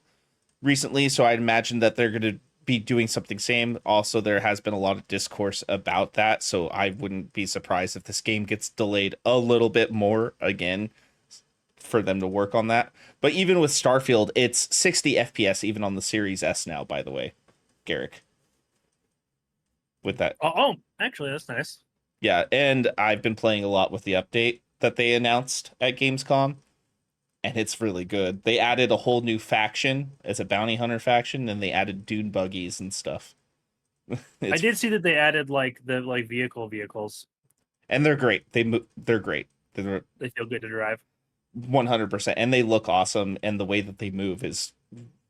recently, so I'd imagine that they're going to be doing something same. Also, there has been a lot of discourse about that, so I wouldn't be surprised if this game gets delayed a little bit more again for them to work on that. But even with Starfield, it's 60 FPS even on the Series S now, by the way, Garrick. With that. Oh, actually, that's nice. Yeah, and I've been playing a lot with the update that they announced at Gamescom, and it's really good. They added a whole new faction as a bounty hunter faction, and they added dune buggies and stuff. I did see that they added like the vehicles. And they're great. They're great. They feel good to drive. 100%, and they look awesome, and the way that they move is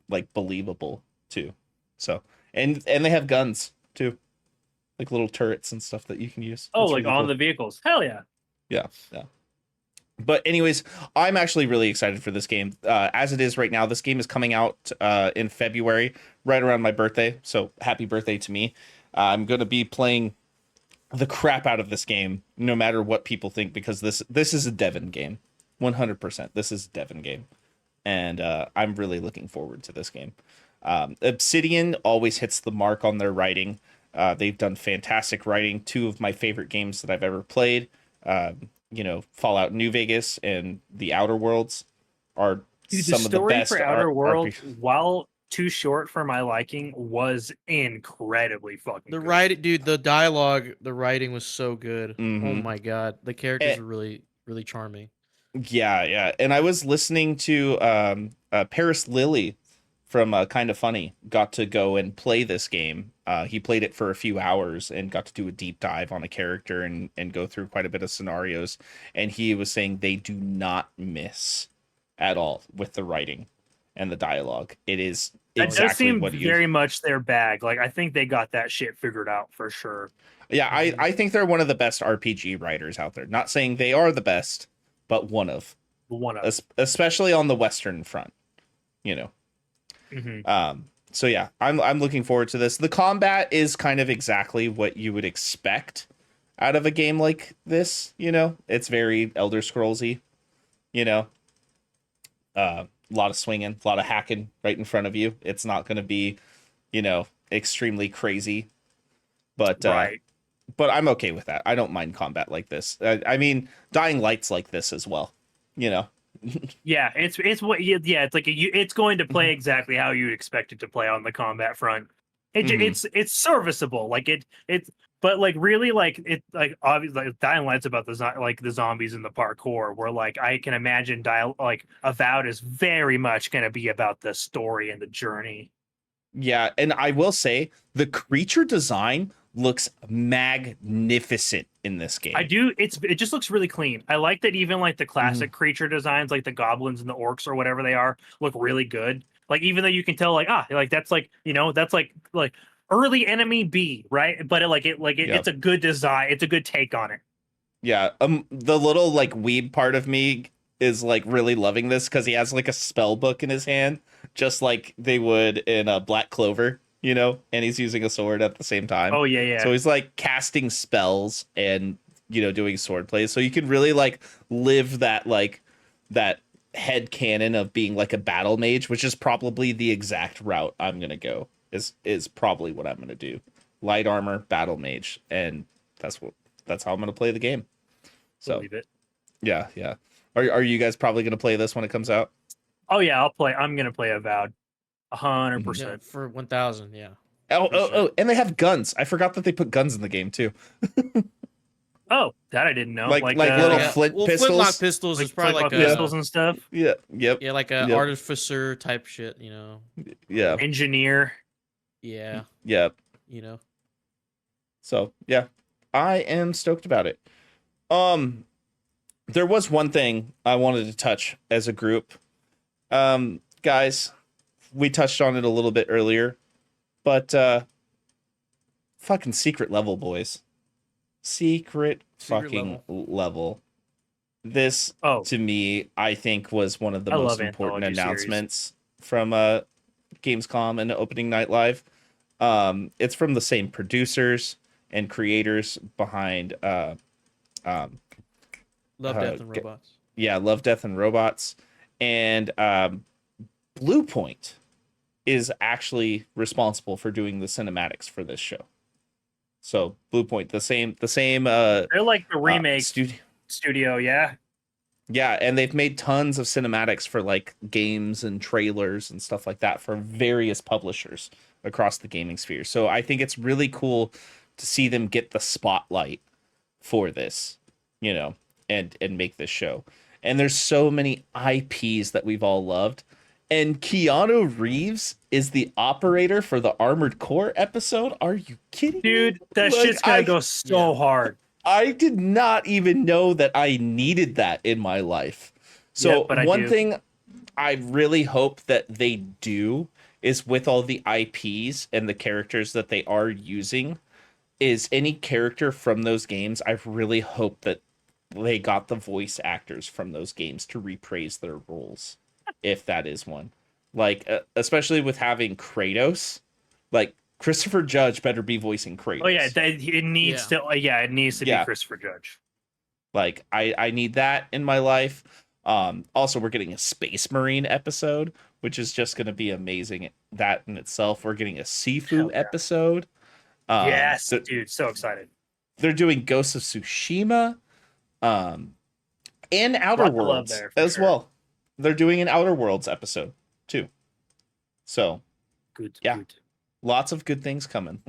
like believable too. So, and they have guns too, like little turrets and stuff that you can use. Oh, It's like really on cool. the vehicles. Hell yeah. Yeah. But anyways, I'm actually really excited for this game. As it is right now, this game is coming out in February, right around my birthday. So happy birthday to me. I'm going to be playing the crap out of this game, no matter what people think, because this is a Devin game. 100%. This is a Devin game. And I'm really looking forward to this game. Obsidian always hits the mark on their writing. They've done fantastic writing. Two of my favorite games that I've ever played. Fallout New Vegas and The Outer Worlds are Dude, some the of the story best. for Outer Worlds, while too short for my liking, was incredibly fucking good. Dude, the dialogue, the writing was so good. Oh Mhm. my god, the characters were really, really charming. Yeah. And I was listening to Paris Lilly from Kind of Funny got to go and play this game. He played it for a few hours and got to do a deep dive on a character and go through quite a bit of scenarios. And he was saying they do not miss at all with the writing and the dialogue. It is That exactly does seem what very much their bag. Like I think they got that shit figured out for sure. Yeah, I think they're one of the best RPG writers out there. Not saying they are the best, but one of, especially on the Western front, Mm-hmm. So yeah, I'm looking forward to this. The combat is kind of exactly what you would expect out of a game like this. It's very Elder Scrollsy. A lot of swinging, a lot of hacking right in front of you. It's not going to be, extremely crazy, but Right. but I'm okay with that. I don't mind combat like this. I mean, Dying Light's like this as well. Yeah, it's like it's going to play exactly how you'd expect it to play on the combat front. It's serviceable, like but like really like it like obviously like Dying Light's about the zombies and the parkour, where like I can imagine Avowed is very much going to be about the story and the journey. Yeah, and I will say the creature design looks magnificent in this game. It just looks really clean. I like that even like the classic creature designs, like the goblins and the orcs or whatever they are, look really good. Like even though you can tell that's like early enemy B, right? But it's a good design. It's a good take on it. Yeah, the little like weeb part of me is like really loving this because he has like a spell book in his hand, just like they would in a Black Clover, you know, and he's using a sword at the same time. Oh yeah, yeah. So he's like casting spells and doing sword plays. So you can really like live that that head canon of being like a battle mage, which is probably the exact route I'm gonna go. Is probably what I'm gonna do. Light armor, battle mage, and that's how I'm gonna play the game. So Believe it. yeah, yeah. Are you guys probably gonna play this when it comes out? Oh yeah, I'm gonna play Avowed, Yeah, 100%. for 1,000. Yeah. Oh, For oh, sure. oh, and they have guns. I forgot that they put guns in the game too. Oh, that I didn't know. Like little Yeah, flint well, pistols. flintlock pistols is probably like flintlock a pistols and stuff. Yeah, yep, yeah, like a Yep. artificer type shit. You know. yeah, Engineer. Yeah. yep. You know. So yeah, I am stoked about it. There was one thing I wanted to touch as a group. Guys, we touched on it a little bit earlier, but fucking secret level, boys. Secret fucking level. This Oh, to me, I think was one of the I most love important anthology announcements from Gamescom and Opening Night Live. It's from the same producers and creators behind Love, Death, and Robots. yeah, Love, Death, and Robots. And Blue Point is actually responsible for doing the cinematics for this show. So Blue Point, the same they're like the remake studio. yeah. Yeah, and they've made tons of cinematics for like games and trailers and stuff like that for various publishers across the gaming sphere. So I think it's really cool to see them get the spotlight for this, and make this show. And there's so many IPs that we've all loved. And Keanu Reeves is the operator for the Armored Core episode. Are you kidding Dude, me? that Like, shit's gonna go so hard. I did not even know that I needed that in my life. So Yeah, but I one do. thing I really hope that they do is with all the IPs and the characters that they are using, is any character from those games, I really hope that they got the voice actors from those games to reprise their roles, if that is one. Like, especially with having Kratos, like Christopher Judge better be voicing Kratos. Oh yeah, it needs to. It needs to be Christopher Judge. Like, I need that in my life. Also, we're getting a Space Marine episode, which is just going to be amazing. That in itself, we're getting a Sifu episode. Yes, dude, so excited. They're doing Ghosts of Tsushima, and Outer Worlds as well. They're doing an Outer Worlds episode too. So, good. Lots of good things coming.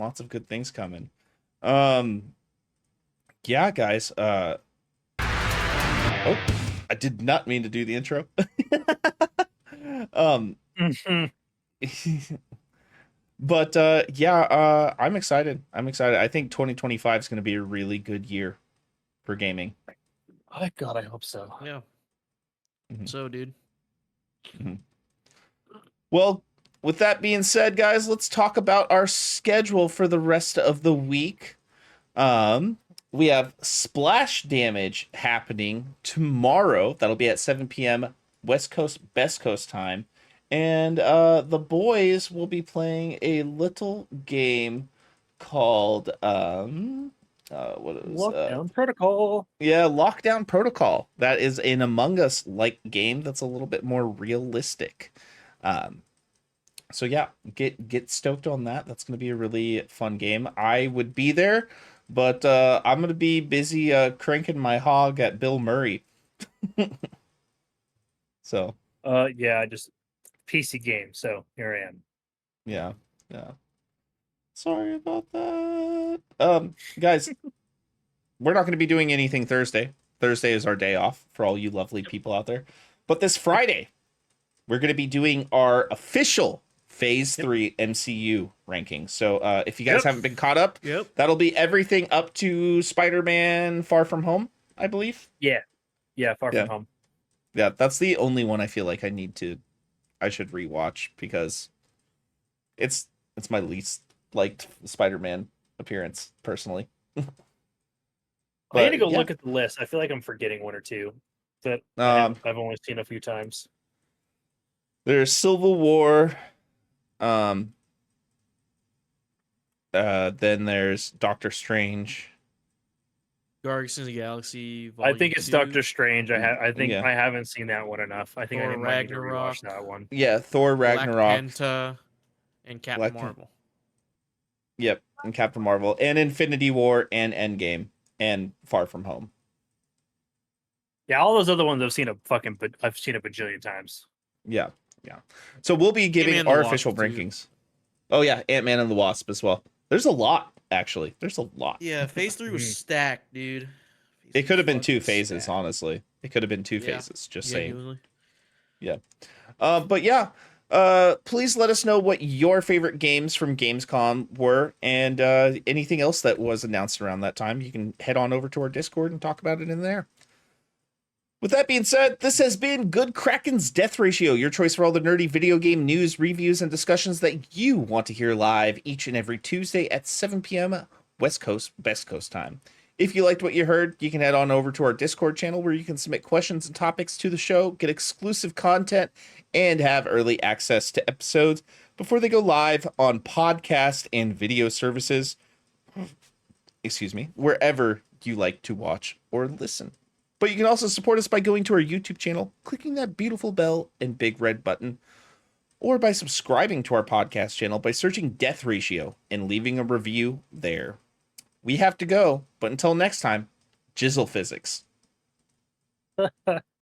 Yeah, guys. Oh, I did not mean to do the intro. But yeah, I'm excited. I think 2025 is going to be a really good year for gaming. Oh God, I hope so. Yeah. Mm-hmm. So, dude. Mm-hmm. Well, with that being said, guys, let's talk about our schedule for the rest of the week. We have Splash Damage happening tomorrow. That'll be at 7 p.m. West Coast, Best Coast time. And the boys will be playing a little game called Lockdown Protocol. Yeah, Lockdown Protocol. That is an Among Us like game that's a little bit more realistic. So yeah, get stoked on that. That's gonna be a really fun game. I would be there, but I'm gonna be busy cranking my hog at Bill Murray. So yeah, just PC game. So here I am. Yeah. Sorry about that. Guys, we're not gonna be doing anything Thursday. Thursday is our day off for all you lovely people out there. But this Friday, we're gonna be doing our official Phase 3 MCU ranking. So if you guys haven't been caught up, that'll be everything up to Spider-Man Far From Home, I believe. Yeah, Far From Home. Yeah, that's the only one I feel like I should rewatch because it's my least liked Spider-Man appearance personally. I need to go yeah. look at the list. I feel like I'm forgetting one or two that I've only seen a few times. There's Civil War. Then there's Doctor Strange. Guardians of the Galaxy. I think it's 2, Doctor Strange. I think Yeah. I haven't seen that one enough. I think Thor I might need to Ragnarok. rewatch that one. Yeah, Thor Black Ragnarok. Panther, and Captain Black Marvel. Yep, and Captain Marvel, and Infinity War, and Endgame, and Far From Home. Yeah, all those other ones I've seen a bajillion times. Yeah. So we'll be giving Ant-Man and our the Wasp, official too. rankings. Oh yeah, Ant-Man and the Wasp as well. There's a lot, actually. There's a lot. Yeah, Phase 3 was stacked, dude. It could have been two Fucking phases, stacked. honestly. It could have been two Yeah. phases, just saying. Genuinely. But yeah, please let us know what your favorite games from Gamescom were, and anything else that was announced around that time. You can head on over to our Discord and talk about it in there. With that being said, this has been Good Kraken's Death Ratio, your choice for all the nerdy video game news, reviews, and discussions that you want to hear live each and every Tuesday at 7 p.m. West Coast, Best Coast time. If you liked what you heard, you can head on over to our Discord channel where you can submit questions and topics to the show, get exclusive content, and have early access to episodes before they go live on podcast and video services. Excuse me, wherever you like to watch or listen. But you can also support us by going to our YouTube channel, clicking that beautiful bell and big red button, or by subscribing to our podcast channel by searching Death Ratio and leaving a review there. We have to go, but until next time, Jizzle Physics.